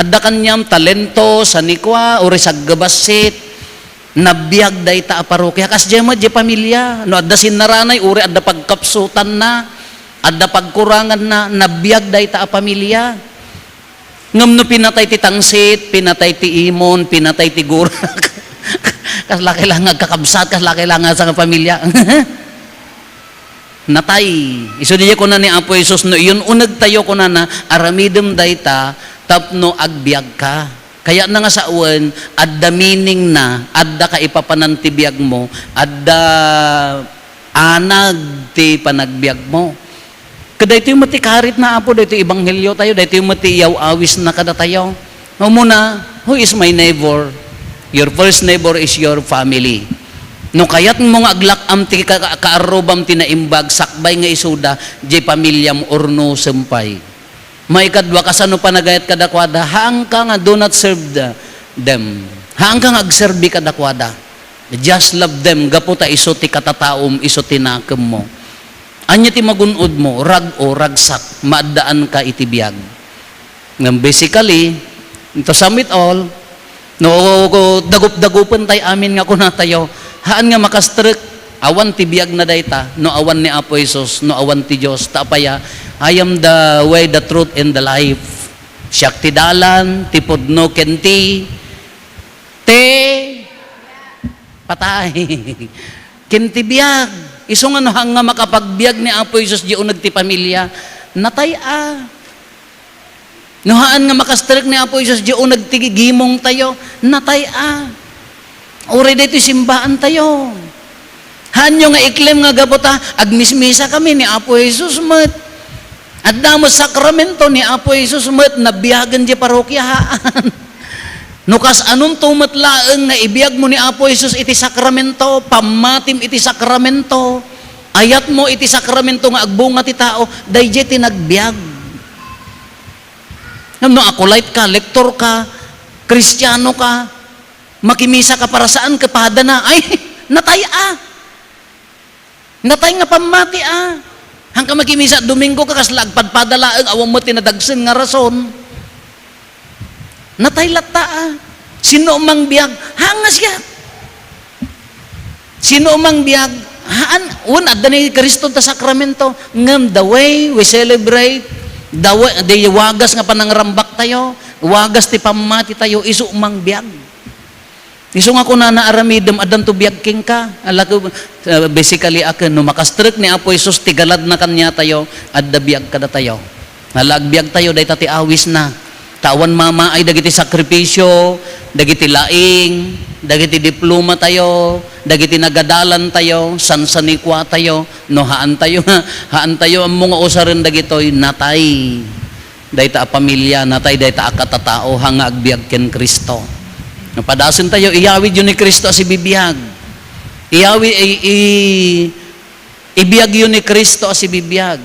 adda kanyam talento sa nikwa uri sa gabasit nabiyag dayta a parokya kas di mo di pamilya no adda sinnaranay uri adda pagkapsutan na adda pagkurangan na nabiyag dayta a pamilya ngam no pinatay ti tangsit pinatay ti imon pinatay ti gurak kas laki lang kakabsat kas laki lang sa pamilya natay. Iso diya ko na ni Apo Jesus, no, yun unag tayo ko na aramidem dayta, tapno agbiag ka. Kaya na nga sa uwan, adda meaning na, adda ka ipapanantibiyag mo, adda anag ti panagbiag mo. Kada ito yung matikarit na Apo, dito ibanghelyo tayo, dito yung matiyaw awis na kada tayo. No, muna, who is my neighbor? Your first neighbor is your family. No kayat mo nga aglakam ti kaarubam ti naimbag sakbay nga isuda di pamilyam orno sempay. Maikadwa kasano panagayat kadakwada haang ka nga do not serve them. Haang ka nga agserbi kadakwada. Just love them gaputa iso ti katataom iso tinakem mo. Anya ti magunod mo rag o ragsak maadaan ka itibiyag. Ngam basically to sum it all no dagup-dagupan tay amin nga kuna tayo haan nga makastrek awan ti biyag na dayta no awan ni Apo Jesus no awan ti Dios tapaya I am the way the truth and the life siak ti dalan ti pudno kenti te patay kenti biyag iso nga no hanga makapagbiag ni Apo Jesus di uneg ti pamilya natay a no haan nga makastrek ni Apo Jesus di uneg ti gimong tayo natay a uri dito simbaan tayo. Hanyo nga iklem nga gabota, agmismisa kami ni Apo Jesus met. At damo sakramento ni Apo Jesus met, nabiyagan di parokyahaan. Nukas anong tumatlaeng nga ibiyag mo ni Apo Jesus iti sakramento, pamatim iti sakramento, ayat mo iti sakramento nga agbunga ti tao, dayjay ti nagbiag. No, akulait ka, lektor ka, Kristiyano ka, makimisa ka para saan kapada na ay natay a natay nga pamati a hangka makimisa Domingo ka kaslag padpadalaeng awang mo tinadagsen nga rason natay lata a sino mang biag hangas ya sino mang biag haan un adda ni Kristo ta sakramento ngam the way we celebrate the wagas nga panangrambak tayo wagas ti pamati tayo isu mang biag. Iso nga ko na naaramidem adan to biag king ka. Basically akin no makastrek ni Apo Jesus tigalad na kanya tayo adda biag kada tayo. Nalagbiag tayo dayta ti awis na. Tawan mama ay dagiti sakripisyo, dagiti laing, dagiti diploma tayo, dagiti nagadalan tayo, sansanikwa tayo, no haan tayo ang mga usaran dagitoy natay. Dayta a pamilya natay dayta a katatao hanga agbiag ken Kristo. Napadasin tayo, iyawid yun ni Kristo si bibiyag. Ibiyag yun ni Kristo si bibiyag.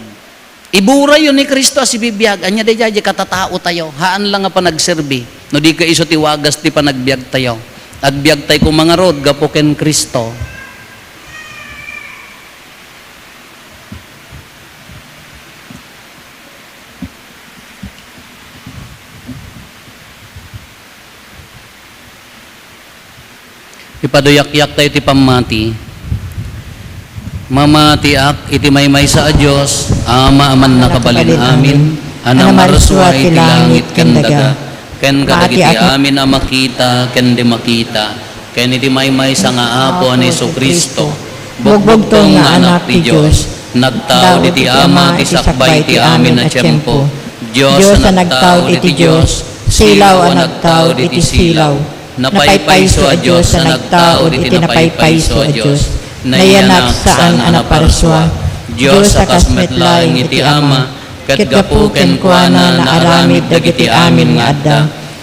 Ibura yun ni Kristo si bibiyag. Anya day jay katatao tayo. Haan lang nga pa nagserbi. No di ka iso tiwagas ti panagbiag tayo. Agbiag tayo kung mga rod, gapoken Kristo. Ipaduyak-yak tayo ti pamati. Mamatiak iti maymay sa Diyos, ama aman nakabalin amin, anang maraswa iti langit ken daga, ken kadagiti amin a makita, ken di makita, ken iti maymay sa nga Apo ni Jesucristo, bugbugtong nga anak ti Diyos, nagtao iti ama ti sakbay ti amin a tiempo, Diyos a nagtao iti Diyos, silaw a nagtao iti silaw, napaypayso a Diyos na nagtao iti napaypayso a Diyos, nayanak saan anaparswa, Diyos akas metlaeng iti Ama, ket gapu ken kuana na aramid dagiti amin nga adda,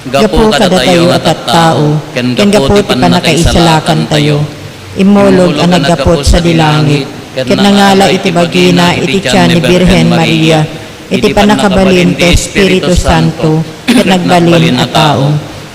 gapu kadatayo nga tattao, ken gapu ti panakaisalakan tayo, imulog ang naggapot sa dilangit, ket nangala iti bagina iti tiyan ni Birhen Maria, iti panakabalin ti Espiritu Santo, ket nagbalin a tao.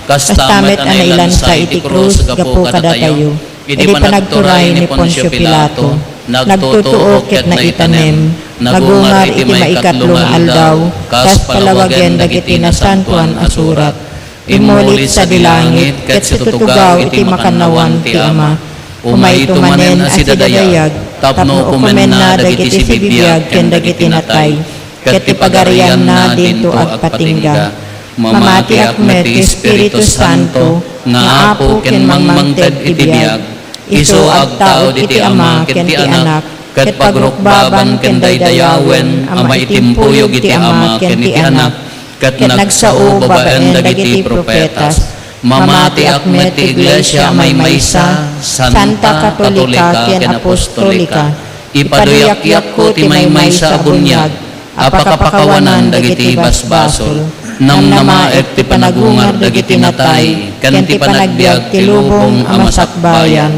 Kastamet ang nailan sa iti krus, gapu kadatayo, iti panagturay ni Poncio Pilato, nagtutuo ket naitanem, nagungar iti maikatlong aldaw, kas palawagyan dagiti nasantuan asurat, imulit sa dilangit, ket situtugaw iti makanawan ti Ama, umaitumanen as sidadayag, tapno kumen na dagiti sibibiyag ken dagiti natay, ket ipagarian na dinto at patingga, mamati akmet ti Espiritu Santo, nga apo ken mangmangted iti biyag, iso agtao iti Ama ken ti Anak, ket pagrukbaban ken daydayawen, ama itimpuyog iti Ama ken ti Anak, ket nagsao babaen dagiti propetas, mamati akmet ti Iglesia maymaysa, Santa Katolika ken Apostolika, ipaduyak-yak ko ti maymaysa a bunyag, apakapakawanan dagiti basbasol, namnamaet ti panagungar dagiti natay, ken ti panagbiag ti lubong a masakbayan.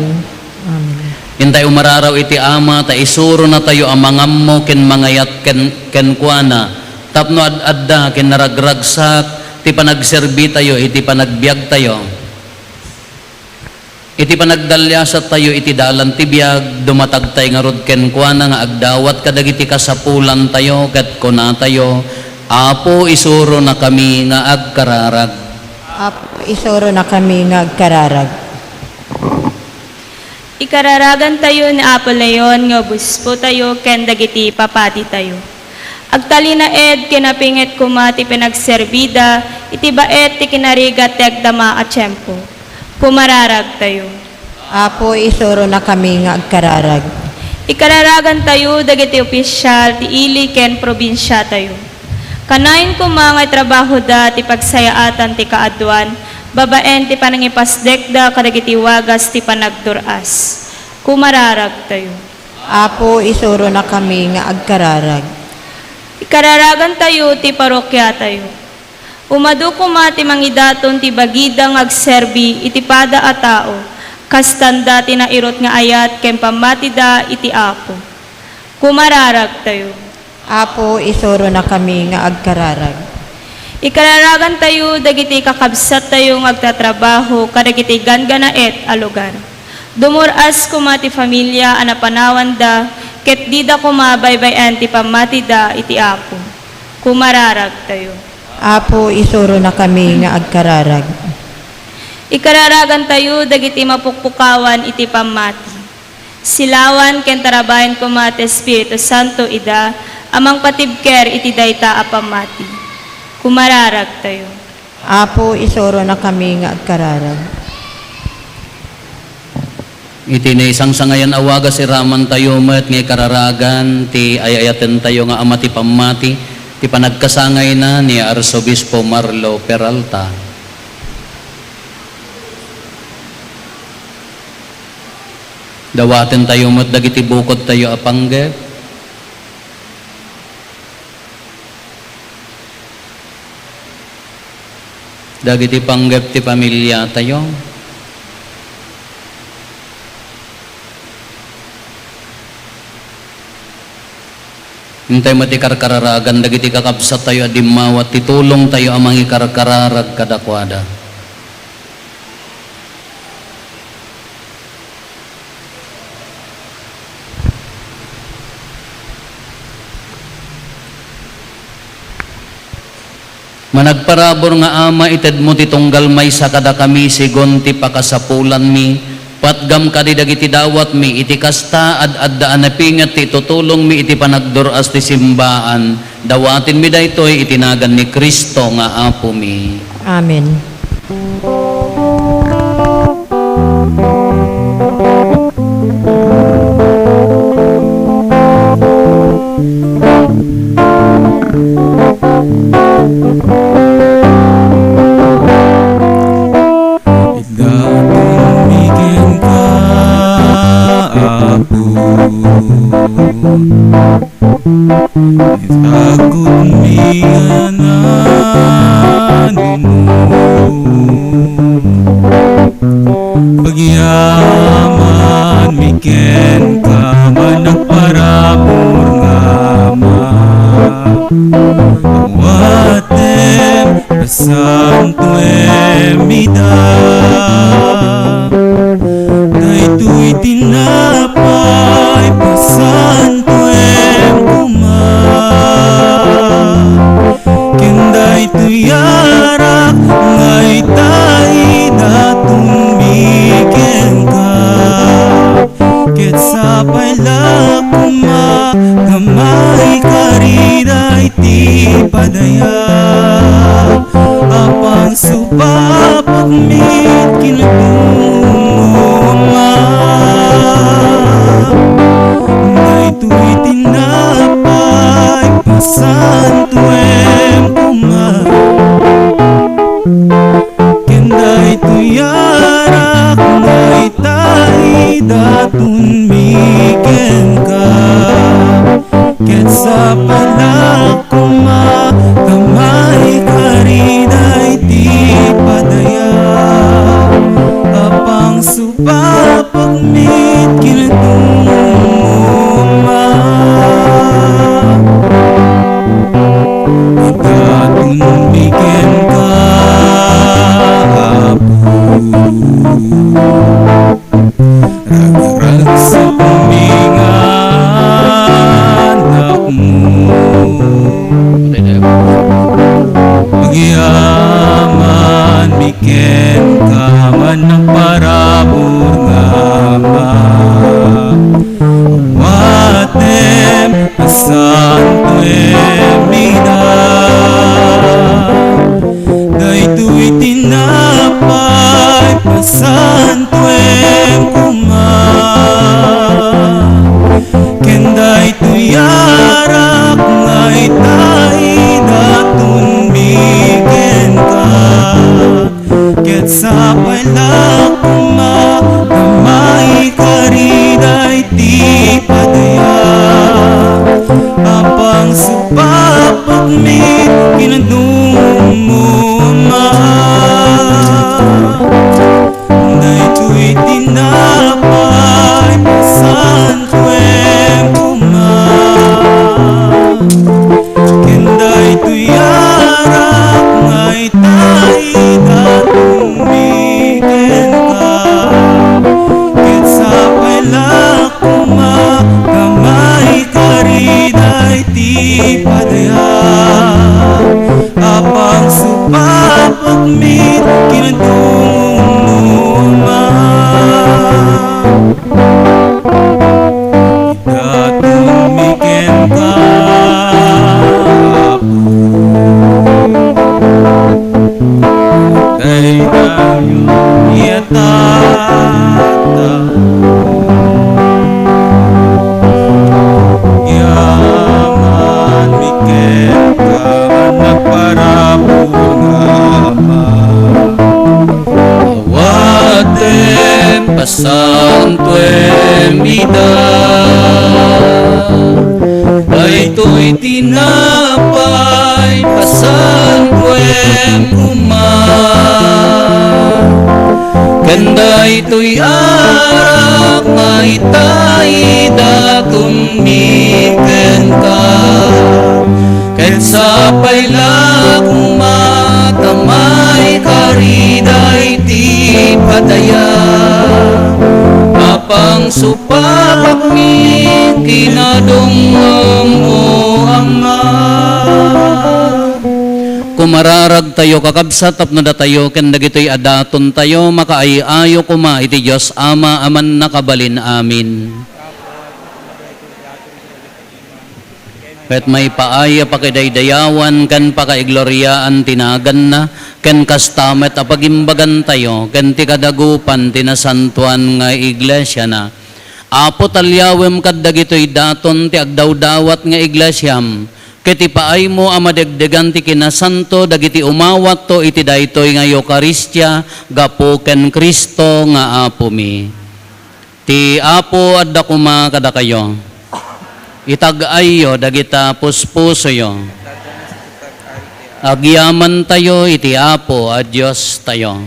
Hintay umararaw iti Ama, ta isuro na tayo ang mangammo ken mangayat ken kuana, tapno adda ken naragragsak, ti panagserbi tayo, iti panagbiag tayo. Iti panagdalyasat tayo, iti dalan ti biag, dumatag tayo nga rod ken kuana nga agdawat kadagiti kasapulan tayo, ket kuna tayo, Apo isuro na kami nga agkararag. Apo, isuro na kami nga agkararag. Ikararagan tayo ni Apo Leon nga buspo tayo ken dagiti papati tayo. Agtalina ed kinapinget kumati pinagserbida, iti baet ti kinarigat ti agdama a tiyempo. Pumararag tayo. Apo, isuro na kami nga agkararag. Ikararagan tayo dagiti opisyal ti ili ken probinsya tayo. Kanayon ko mga trabaho da ti pagsayaatan ti kaadwan, babaen ti panangipasdekda kadagiti wagas ti panagduras. Kumararag tayo. Apo, isuro na kami nga agkararag. Ikararagan tayo ti parokya tayo. Umadu kumati mangidaton ti bagidang agserbi iti pada a tao, kastanda ti nairot nga ayat ken pamatida iti Apo. Kumararag tayo. Apo, isuro na kami nga agkararag. Ikararagan tayo dagiti kakabsat tayo nga agtatrabaho kadagiti ganganaet a lugar. Dumuras kumati familia anapanawan da, ket dida kumabaybayan ti pamatida iti Apo. Kumararag tayo. Apo, isuro na kami nga agkararag. Ikararagan tayo dagiti mapukpukawan iti pamati. Silawan ken tarabayan kumati Espiritu Santo ida, amang patibker iti dayta a pamati. Kumararag tayo. Apo, isuro na kami nga agkararag. Iti na isang sangayan awaga si Raman tayo met nga kararagan, ti ayayaten tayo nga ama ti pamati, ti panagkasangay na ni Arsobispo Marlo Peralta. Dawaten tayo met dagiti bukod tayo apanggep. Dagiti panggep ti pamilya tayo. Hintay mo ti karkararagan, dagiti kakabsat tayo adimawat, titulong tayo amang ikarkararag kadakwada. Managparabor nga Ama, ited mo titunggal may sa kada kami, sigon ti pakasapulan mi, patgam kadi dagiti dawat mi, iti kasta ad-addaan na pingat ti tutulong mi, iti panagduras ti simbaan, dawatin mi daytoy itinagan ni Kristo nga Apo mi. Amen. Takot miyanan mo Pagyaman miken ka man nagparabor nga ma Awatem pasanto emida Daytoy tinapay pasanto em kuma Kenday tuyarak ngay tay datong miken ka Ket sapay lakuma gamay karida iti padaya Apang supapag mit kinatuma Daytoy tinapay pasanto em kuma Kenday tuyarak ngay tay datun miken ka Ket sa palakuma kamay karida iti padaya Apang supapag mit kinatuma Datun miken ka Rag-rag sa puminganak mo Pagyaman miken ka man ng parabor nga ma Awatem pasanto emida Daytoy tinapay pasanto em kuma Kenday tuyarak ngay tay datun miken ka Ket sapay lakuma gamay karida iti padaya Apang supapag mit kinaduma Daytoy tinapay pasanto em kuma Kenday tuyarak ngay tay datong miken ka Ket sapay lakuma gamay karida iti padaya Apang supapag mit kinaduma Datun miken ka Kay tayo iyatata Yaman miken ka nagparabor nga ma Awatem pasanto emida Daytoy tinapay pasanto em kuma Kenday tuyarak ngay tay datun miken ka Ket sapay lakuma kamay karida iti padaya Apang supapag mit kinadungam mo ama Kumararag tayo kakabsat tapno da tayo ken dagitoy adaton tayo makaayayo kuma iti Dios Ama aman nakabalin amin. Ket may paaya pakidaydayawan ken pakaigloriaan tinagan na ken kastamet apagimbagan tayo ken ti kadagupan tinasantuan nga iglesia na. Apo talyawem kad dagitoy daton ti agdawdawat nga iglesyam. Ket ipaay mo amadegdegan ti kinasanto dagiti umawat to iti daytoy nga Eucharistia gapo ken Kristo nga Apo mi. Ti Apo adda kuma kada kayo. Itag-ayo dagita puspuso yo. Agyaman tayo iti Apo a Diyos tayo.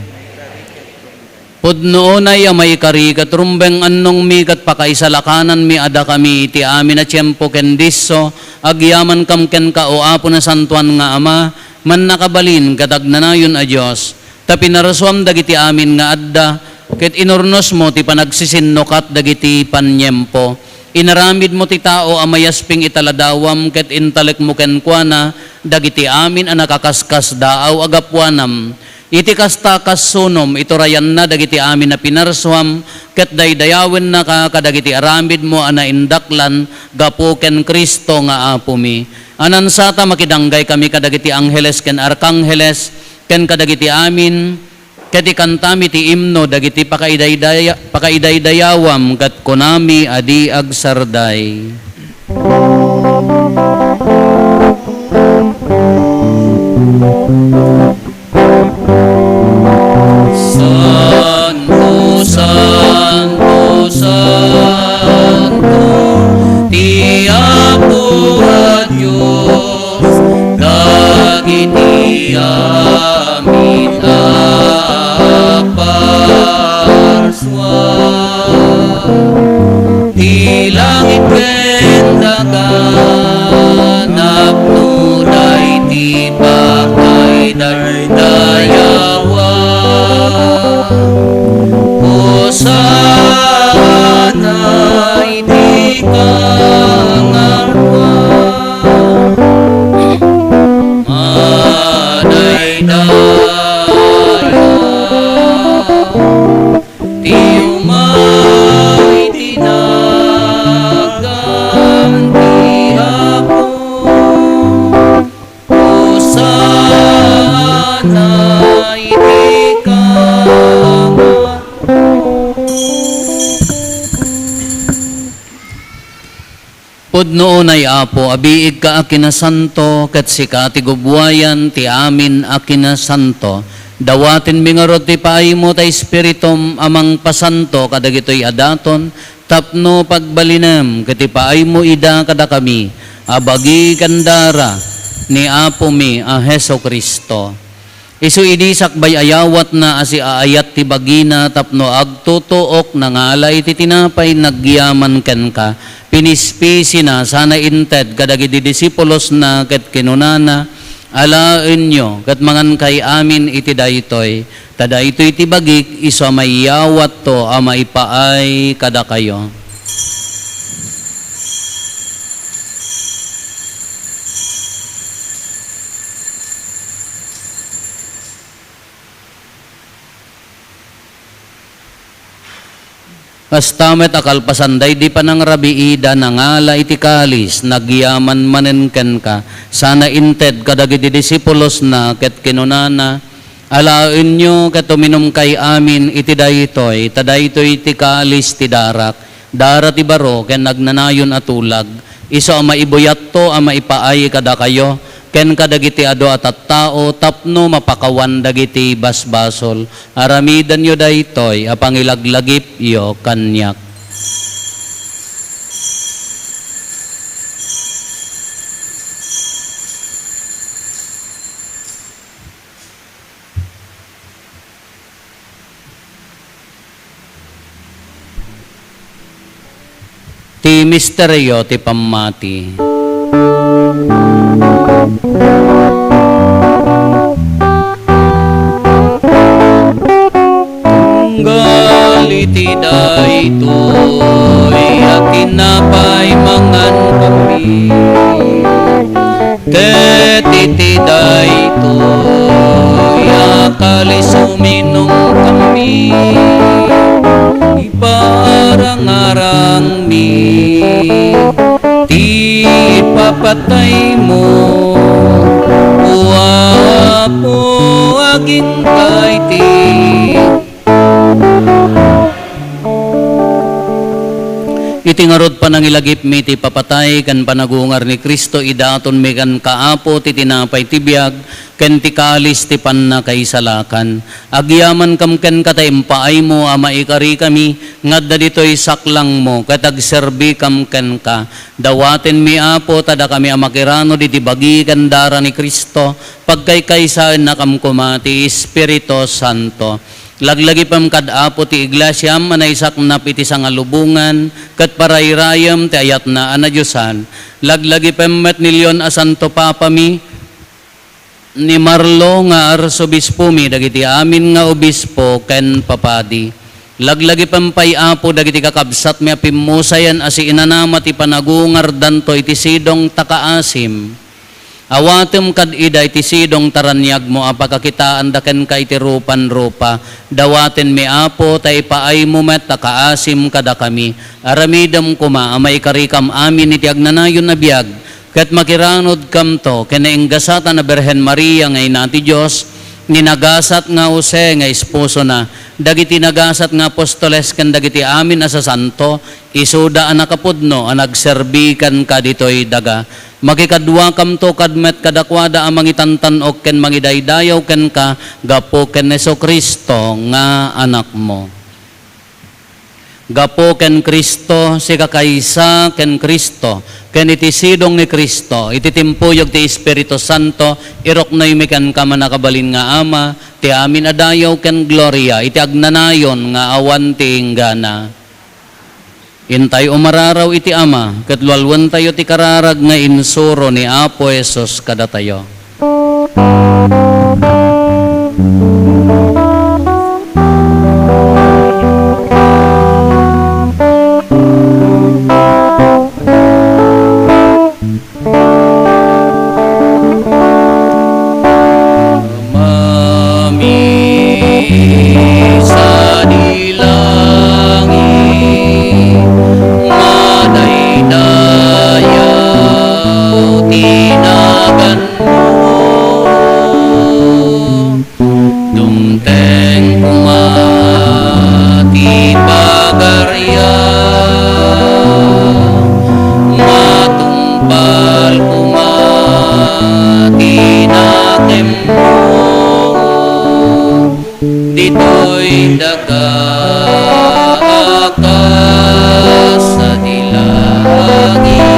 Pudno na may karikat rumbeng annong mi kat pakaisalakanan mi ada kami iti amin na tiyempo kendiso agyaman kam ken ka o Apo na santuan nga Ama man nakabalin kadagnanayon a Diyos ta pinaraswam dagiti amin nga adda ket inornos mo ti panagsisinnokat dagiti panyempo inaramid mo ti tao amayasping italadawam ket intalek mo ken kuana dagiti amin a nakakaskas daaw agapwanam iti kasta kasunom ito rayan na dagiti amin na pinarsuam ket daydayawen na kadagiti aramid mo ana indaklan gapo ken Kristo nga Apo mi. Anansata makidanggay kami kadagiti angheles ken arkangheles ken kadagiti amin ket ikantami ti imno dagiti pakaidaydayawam ket konami adi agsarday. Santo, Santo, Santo, ti Apo a Diyos, dagiti amin aparswan, ti langit ken dagan, napnuday ti pakaidayawan. Hosana iti kangarwan madaydayan ti umay tinagan ti Apo Hosana iti kangarwan. Pudno nay Apo, abiig ka akinasanto, ket sika ti gubwayan ti amin akinasanto. Dawatin mingarot ti paay mo ta Espiritum amang pasanto kadagitoy adaton, tapno pagbalinem, ket ti paay mo ida kada kami, abagi kandara ni Apo mi a Heso Kristo. Isu idisak bay ayawat na asi aayat ti bagina tapno agtutuok nangalay ti tinapay nagyaman ken ka. Pinispisi na sana inted kadagiti disipulos na ket kinunana alaen nyo ket mangan kay amin iti daytoy tadaytoy ti bagik isu mayawat to a maipaay kada kayo. Kastamet akalpasanday di pa nang rabiida nangala iti kalis nagyaman manenken ka sana inted kadagiti disipulos na ket kinunana alaen nyo ket uminom kay amin iti daytoy tadaytoy ti kalis ti darak dara ti baro ken nagnanayon atulag isu a maibuyat to a maipaay kada kayo ken kadagiti ado at tao tapno mapakawan dagiti basbasol aramidan yo daytoy a pangilaglagip yo kanyak. Ti misteryo ti pammati. Galiti daytoy akinapay mangan kami ket iti daytoy akalis uminom kami iparang-arang mi ti papatay mo Apo aging kaiti iti ngarod panangilagip mi ti papatay kan panagungar ni Kristo idaton mi kan kaapo ti tinapay ti biag ken ti kalis ti panna kaisalakan. Agyaman kam ken katayimpaay mo ama ikari kami ngadda ditoy saklang mo katagserbi kam ken ka. Dawaten mi apo tada kami amakirano diti bagi kan dara ni Kristo pagkaykaysaan na kam kumati Espiritu Santo. Laglagi pam kad apo ti iglesia manaysak na piti sangalubungan kat parayrayam ti ayat na anadyosan. Laglagi pam met milyon asanto papa mi ni Marlo nga arsobispo mi dagiti amin nga obispo ken papadi. Laglagi pam pay apo dagiti kakabsat mi apimusayan asi inanama ti panagungar danto iti sidong takaasim. Awatem kad ida iti sidong taranyag mo apakakitaan daken ka iti rupan-rupa. Dawaten mi apo tay paay mo met takaasim kada kami. Aramidam kuma amay karikam amin iti agnanayon na biag. Ket makiranod kam to kenainggasatan na Berhen Maria ngay nati Diyos. Ninagasat nga Jose nga esposo na. Dagiti nagasat nga apostoles ken dagiti amin asa santo. Isuda anakapudno anagserbikan ka ditoy daga. Makikadwa kam to kadmet kadakwada ang mangitantan o ken mangidaydayaw ken ka gapo ken Jesucristo nga anak mo. Gapo ken Kristo si kakaysa ken Kristo ken iti sidong ni Kristo iti timpuyog ti Espiritu Santo iroknoy mi ken ka manakabalin nga ama ti amin adayaw ken gloria iti agnanayon nga awan ti inggana. Intay umararaw iti ama, katlualwan tayo ti kararag nga insuro ni Apo Jesus kada tayo. Dito'y daga akas sa dilangit.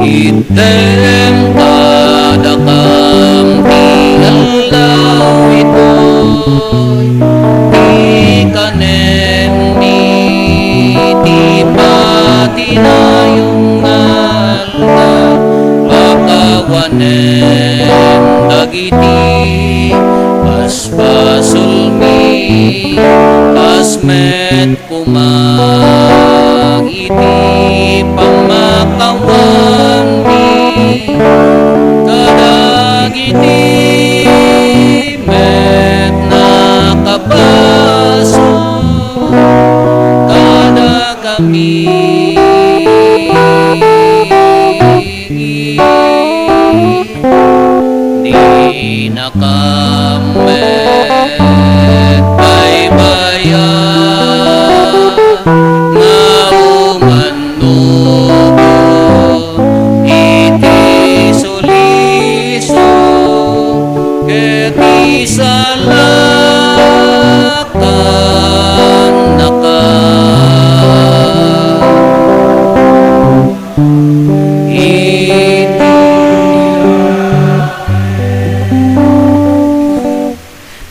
Item kadakam tialaw ito'y di kanem ni ti patinayong alda pakawanem dagiti paspasulmi pasmet kumang iti pamakawan mi kadagiti met nakapaso kada kami di nakamet baybaya nga umandugo iti suliso ket isalakan naka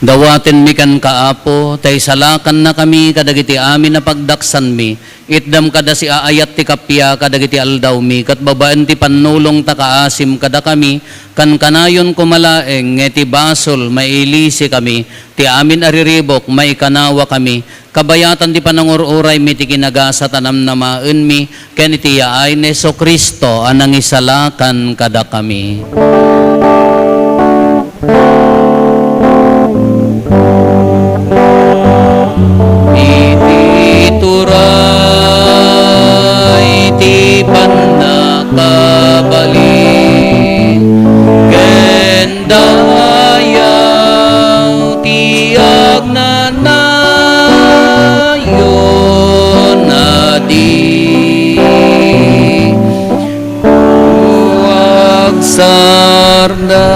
dawaten mi kan kaapo, tay salakan na kami kadagiti amin na pagdaksan mi. Itdam kada si aayat ti kapya kadagiti aldaw mi, kat babaan ti panulong takaasim kada kami, kan kanayon kumalaeng, ngeti basol, mailisi kami, ti amin ariribok, may kanawa kami, kabayatan ti panangururay mi ti kinagasa tanam namaen mi, ken iti yaay ni Jesucristo anang isalakan kada kami. Ituray ti pannakabalin ken dayaw ti agna sarda.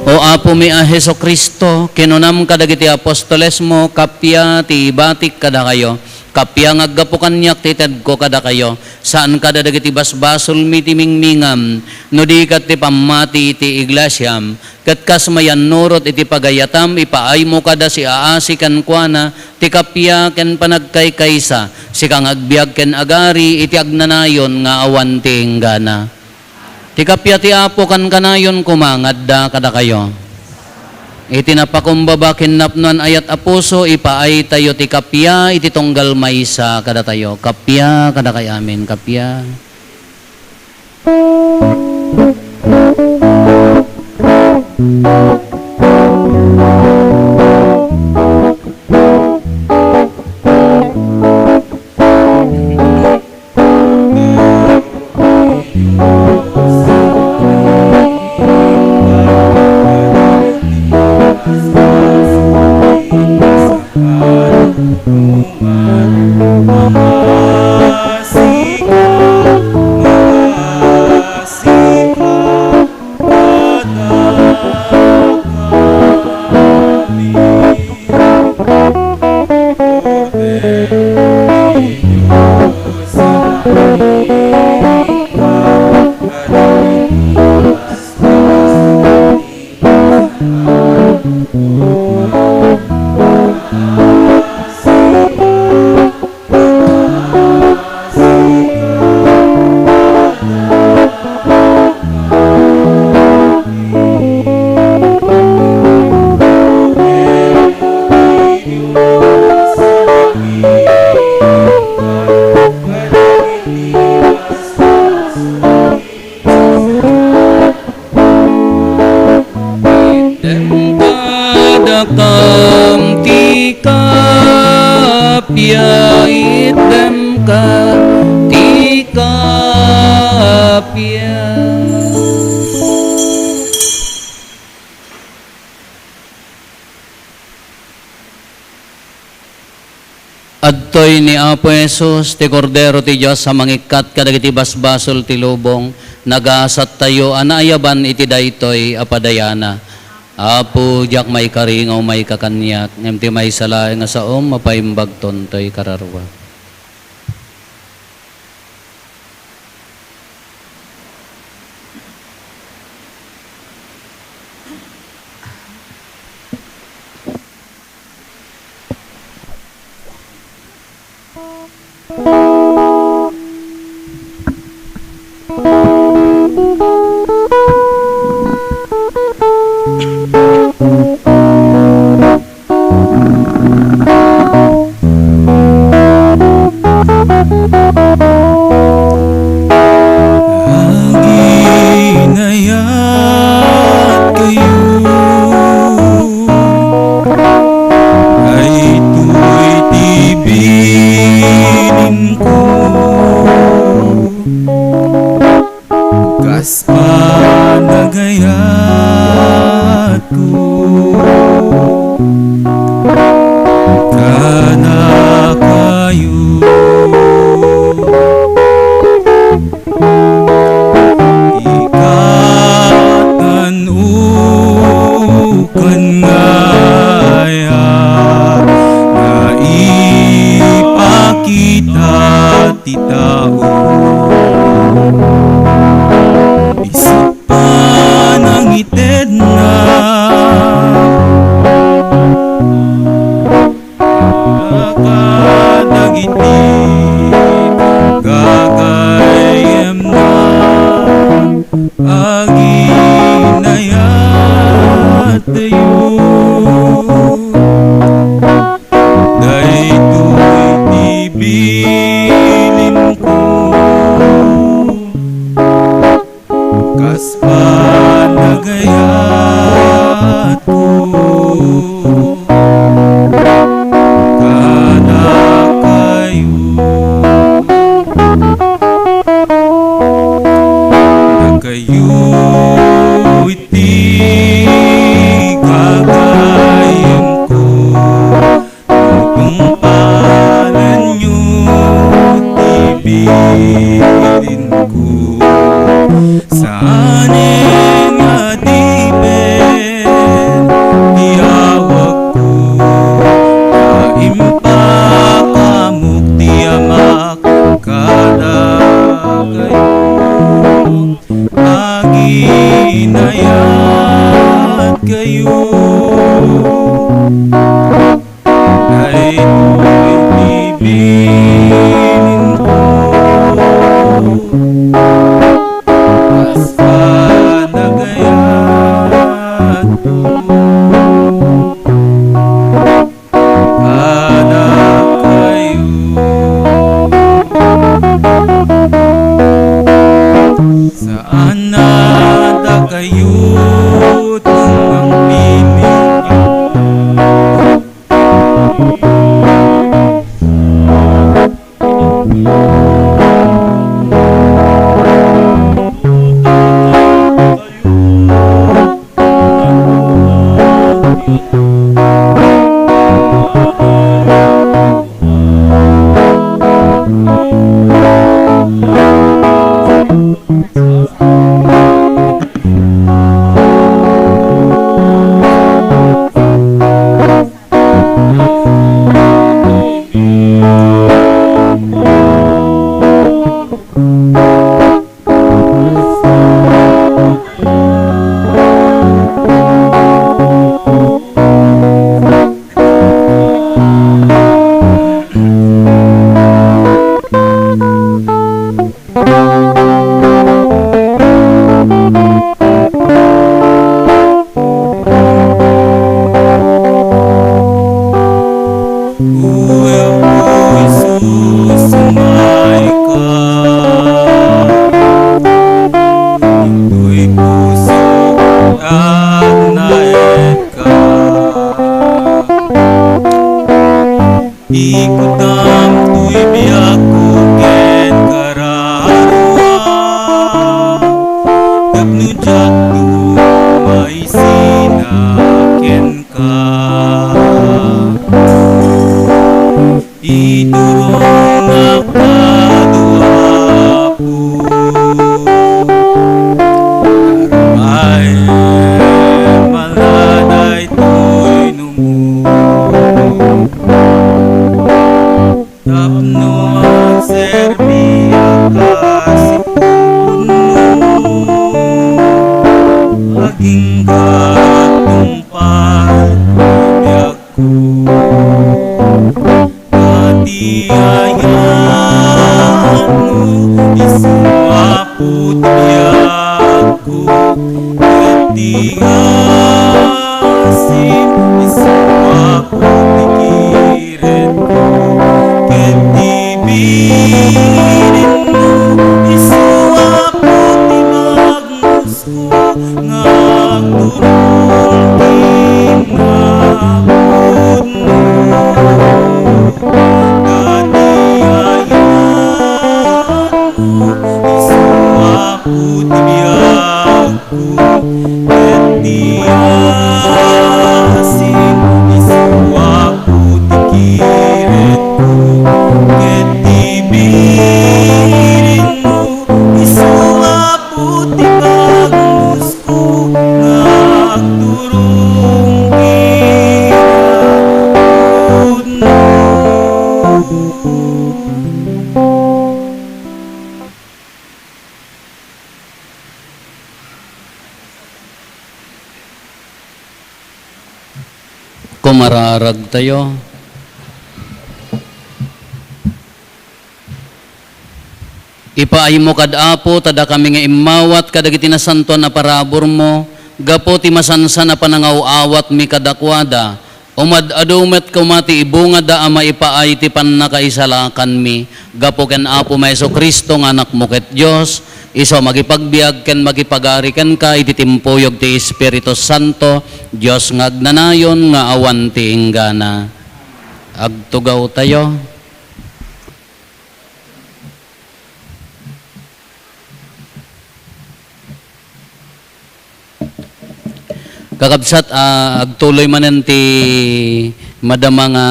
O Apo mi a Heso Kristo, kinunam kadagiti apostoles mo, kapya ti ibatik kada kayo, kapya ngaggapo kanyak ti tedko kada kayo, saan kada dagiti basbasol mi ti mingmingam, no di kat ti pamati iti iglesyam, kat kasmayan nurot iti pagayatam, ipaay mo kada si aasi kan kuana, ti kapya ken panagkaykaysa, si kang agbiag ken agari, iti agnanayon nga awan ti inggana. Ti kapya ti Apo kan kanayon kumangadda kada kayo. Iti napakumbaba kinnapnuan ayat apuso, ipaay tayo ti kapya, iti tunggal maysa kada tayo. Kapya kada kay amin, kapya. Kam ti kapya idem ka ti kapya. Adtoy ni Apo Jesus ti kordero ti Dios sa mangikat kadagiti basbasol ti lubong, nagasat tayo anayaban iti daytoy apadayana. Apo diak may karingaw may kakanyak, ngem ti may salaeng nga saom mapaimbag tontoy kararwa. Ginayat kayo ay ito'y tibinin ko, kas panagayat ko kana kayo. Kan ngaya na ipakita ti tao, isip pa ng ited na kadagiti gagayem na aginayat tayo, daytoy tibilin ko, kas panagayat ko kada kayo. Na kayo iti kagayem ko, tungpalan nyo tibilin ko sa aning adibet tiyawag ko kaimpakamuk tiyamak kadagay aginayat kayo ay ibigin ko basta nagayat ko anak kayo saan nada kayo tungang bibig Ikutam tuy biyak ko ken kararwa Nagnudyat tu may sinaken ka Idurong nakadua po Karmay maladay tuy numu Tapno ang serbiya kasipun mo Aging katumpal biyak ko Pati ayan mo isumapot biyak ko Pati asim isumapot ikiret ko Ketibirin mo isuapot imagmus ko ngagturong kinapod mo Dati ayan mo isuapot ibiyag ko Keti asin isuapot ikiret ko Ketibirin mo isuapot imagmus ko ngagturong kinapod mo Kumararag tayo. Ipaay mo kad apo, tada kami nga imawat, kadagiti na santo na parabor mo, gapo ti masansa na panangaw-awat mi kadakwada, umad-adumet kumati ibungad da ama ipaay ti pannakaisalakan mi, gapo ken apo Maeso Kristo nga anak mo ket Diyos, iso magipagbiag ken magipagari ken ka, iti timpuyog ti Espiritu Santo, Diyos nga agnanayon nga awan ti inggana. Agtugaw tayo. Kakabsat, agtuloy manen ti madama nga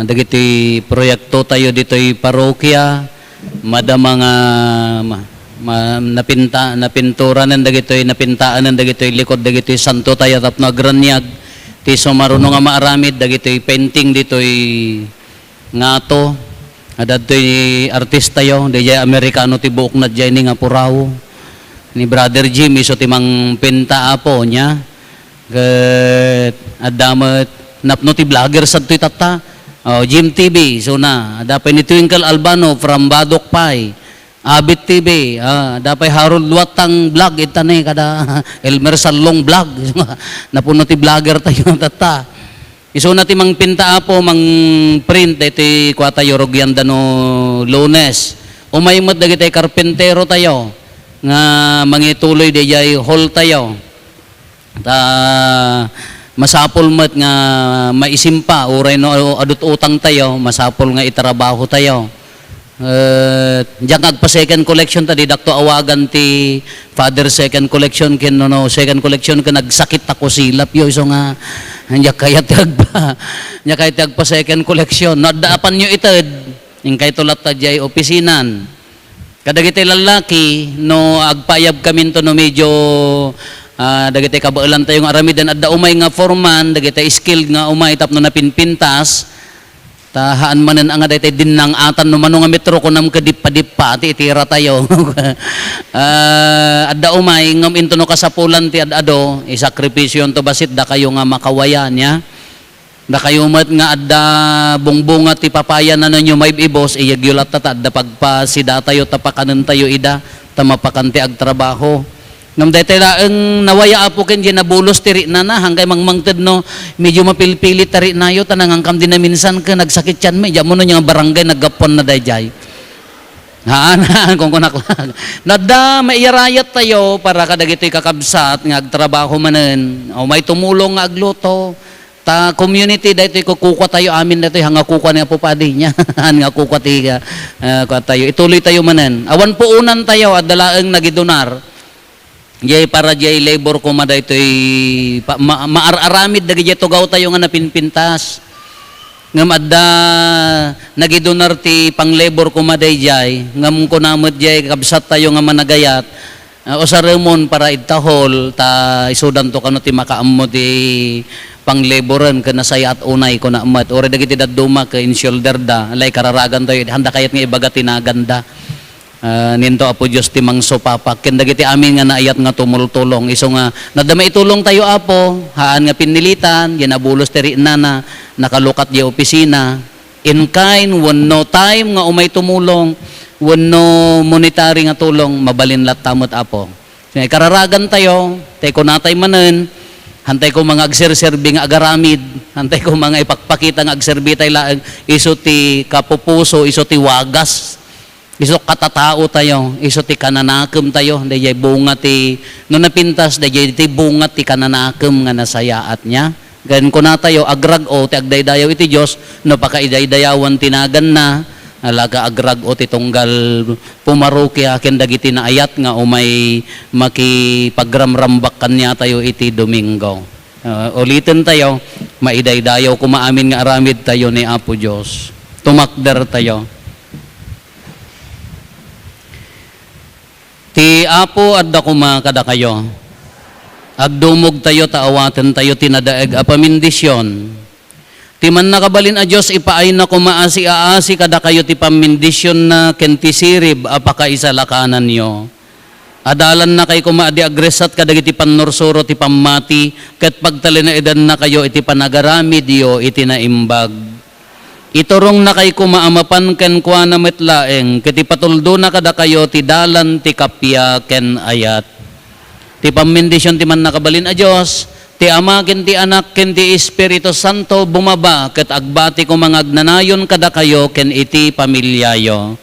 dagiti proyekto tayo dito'y parokya, madama nga napintura ng dagitoy, napintaan ng dagitoy, likod dagitoy, santo tayo, tapno agranyag, ti sumaruno nga maaramid, dagitoy, painting ditoy, ngato, adatoy artista yo, di jay Amerikano ti buok na jay ni nga puraw, ni Brother Jim, iso ti mang pinta apo niya, adamat, napno ti vlogger sa ti tata, Jim TV, so na, dapay ni Twinkle Albano from Badok Pai, Abit TV, dapay Harold Watang vlog, itane kada Elmer Salong vlog, napuno ti vlogger tayo tata. Iso na ti mang pinta apo, mang print, iti kwa tayo rogyanda no Lunes. Umaymot dagi tayo karpentero tayo, nga mangituloy di jay hall tayo. Masapol mat nga maisimpa, uray no adut utang tayo, masapol nga itrabaho tayo. Diyan agpa second collection tadi dakto awagan ti father second collection ken no second collection ken nagsakit ako silap yo iso nga nya kayat agpa second collection nadaapan nyo ited ing kay tulat ta jay opisinan kadagiti lalaki no agpayab kami to no medyo dagiti kabailan tayong aramidan adda umay nga foreman dagiti skilled nga umay tapno na pinpintas tahaan manen ang aday din nang atan no manong nga metro ko nam kadippa-dippa ti itira tayo. Adda umay ngam into no kasapulan ti adado isakripisyon to basit da kayo nga makawayan ya. Da kayo mat nga adda bungbunga ti papaya na nanyo may ibos iyagyulat ta adda pagpasida tayo tapakanen tayo ida tamapakanti ag trabaho. Ngam daytay laeng nawaya apo ken di nabulos tiri na hanggang mangmangted no medyo mapilpili tari nayo tanang kam din na minsan ka nagsakit yan may mo no yung barangay naggapon na dayjay. Haan kung kunaklag. Nada maiyarayat tayo para kadagitoy kakabsat nga agtrabaho manen. O may tumulong nga agluto. Ta community daytoy kukuha tayo amin daytoy hanga kukuha ni Apo Padi niya. Hanga kukuha tayo. Ituloy tayo manen. Awan po unan tayo at dalaeng nagidonar. Jay para jay labor ko maday to'y maararamid dagi jay tugaw tayo nga napinpintas. Ngam adda nagidonar ti pang labor ko maday jay. Ngam ko namot jay kabsat tayo nga managayat. O sa remon para itahol ta isudan to kano ti makaammo ti pang laboran kana saya at unay ko na amat. Ore dagi ti daduma ka in shoulder da. Alay kararagan tayo handa kayat nga ibaga tinaganda. Ninto Apo Diyos ti mangso papak ken dagiti amin nga naayat nga tumultulong iso nga nadama itulong tayo Apo haan nga pinilitan ginabulos tiri na nakalukat di opisina in kind wenno time nga umay tumulong wenno monetary nga tulong mabalin lat tamot Apo kararagan tayo tay ko natay manen hantay ko mga agserserbi nga agaramid hantay ko mga ipakpakita nga agserbi tay laeng iso ti kapupuso iso ti wagas iso katatao tayo, iso ti kananakem tayo, dayay bunga ti, no napintas, dayay ti bunga ti kananakem nga nasayaat niya. Gan ko na tayo, agrag o, ti agdaydayaw iti Diyos, no pakaidaydayawan tinagan na, alaga agrag o ti tunggal pumaruki akin dagiti na ayat nga o may makipagramrambak kanya tayo iti Domingo. Ulitin tayo, maidaydayaw kumaamin nga aramid tayo ni Apo Diyos. Tumakder tayo. Ti Apo adda kuma kada kayo. Agdumog tayo taawatan tayo tinadaeg apamindisyon. Ti man nakabalin a Dios ipaay na kumaasi-aasi kada kayo ti pamindisyon na ken ti sirib apakaisalakanan nyo. Adalan na kay kumaadi agresat kadagiti pannursuro ti pammati ket pagtalinaedan na kayo iti panagaramid yo iti naimbag. Iturong na kay kumaamapan ken kuana metlaeng ket ipatuldo na kada kayo ti dalan ti kapya ken ayat. Ti pamindisyon ti man nakabalin a Dios ti Ama ken ti Anak ken ti Espiritu Santo bumaba ket agbati ko mga agnanayon kada kayo ken iti pamilyayo.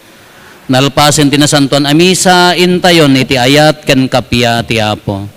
Nalpasen ti nasantuan a misa intayon iti ayat ken kapya ti Apo.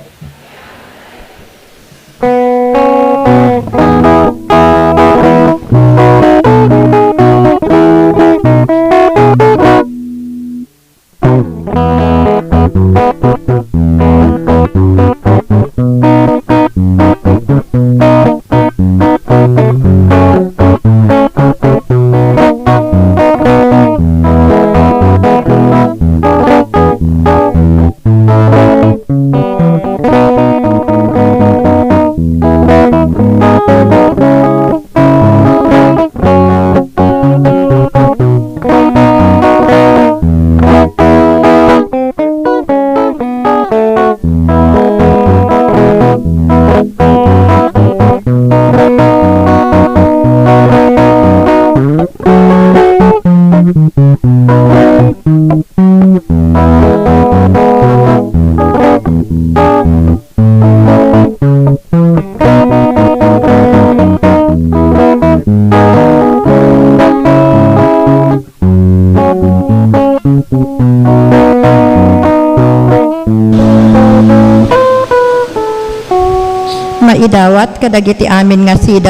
idawat kadagiti amin nga sida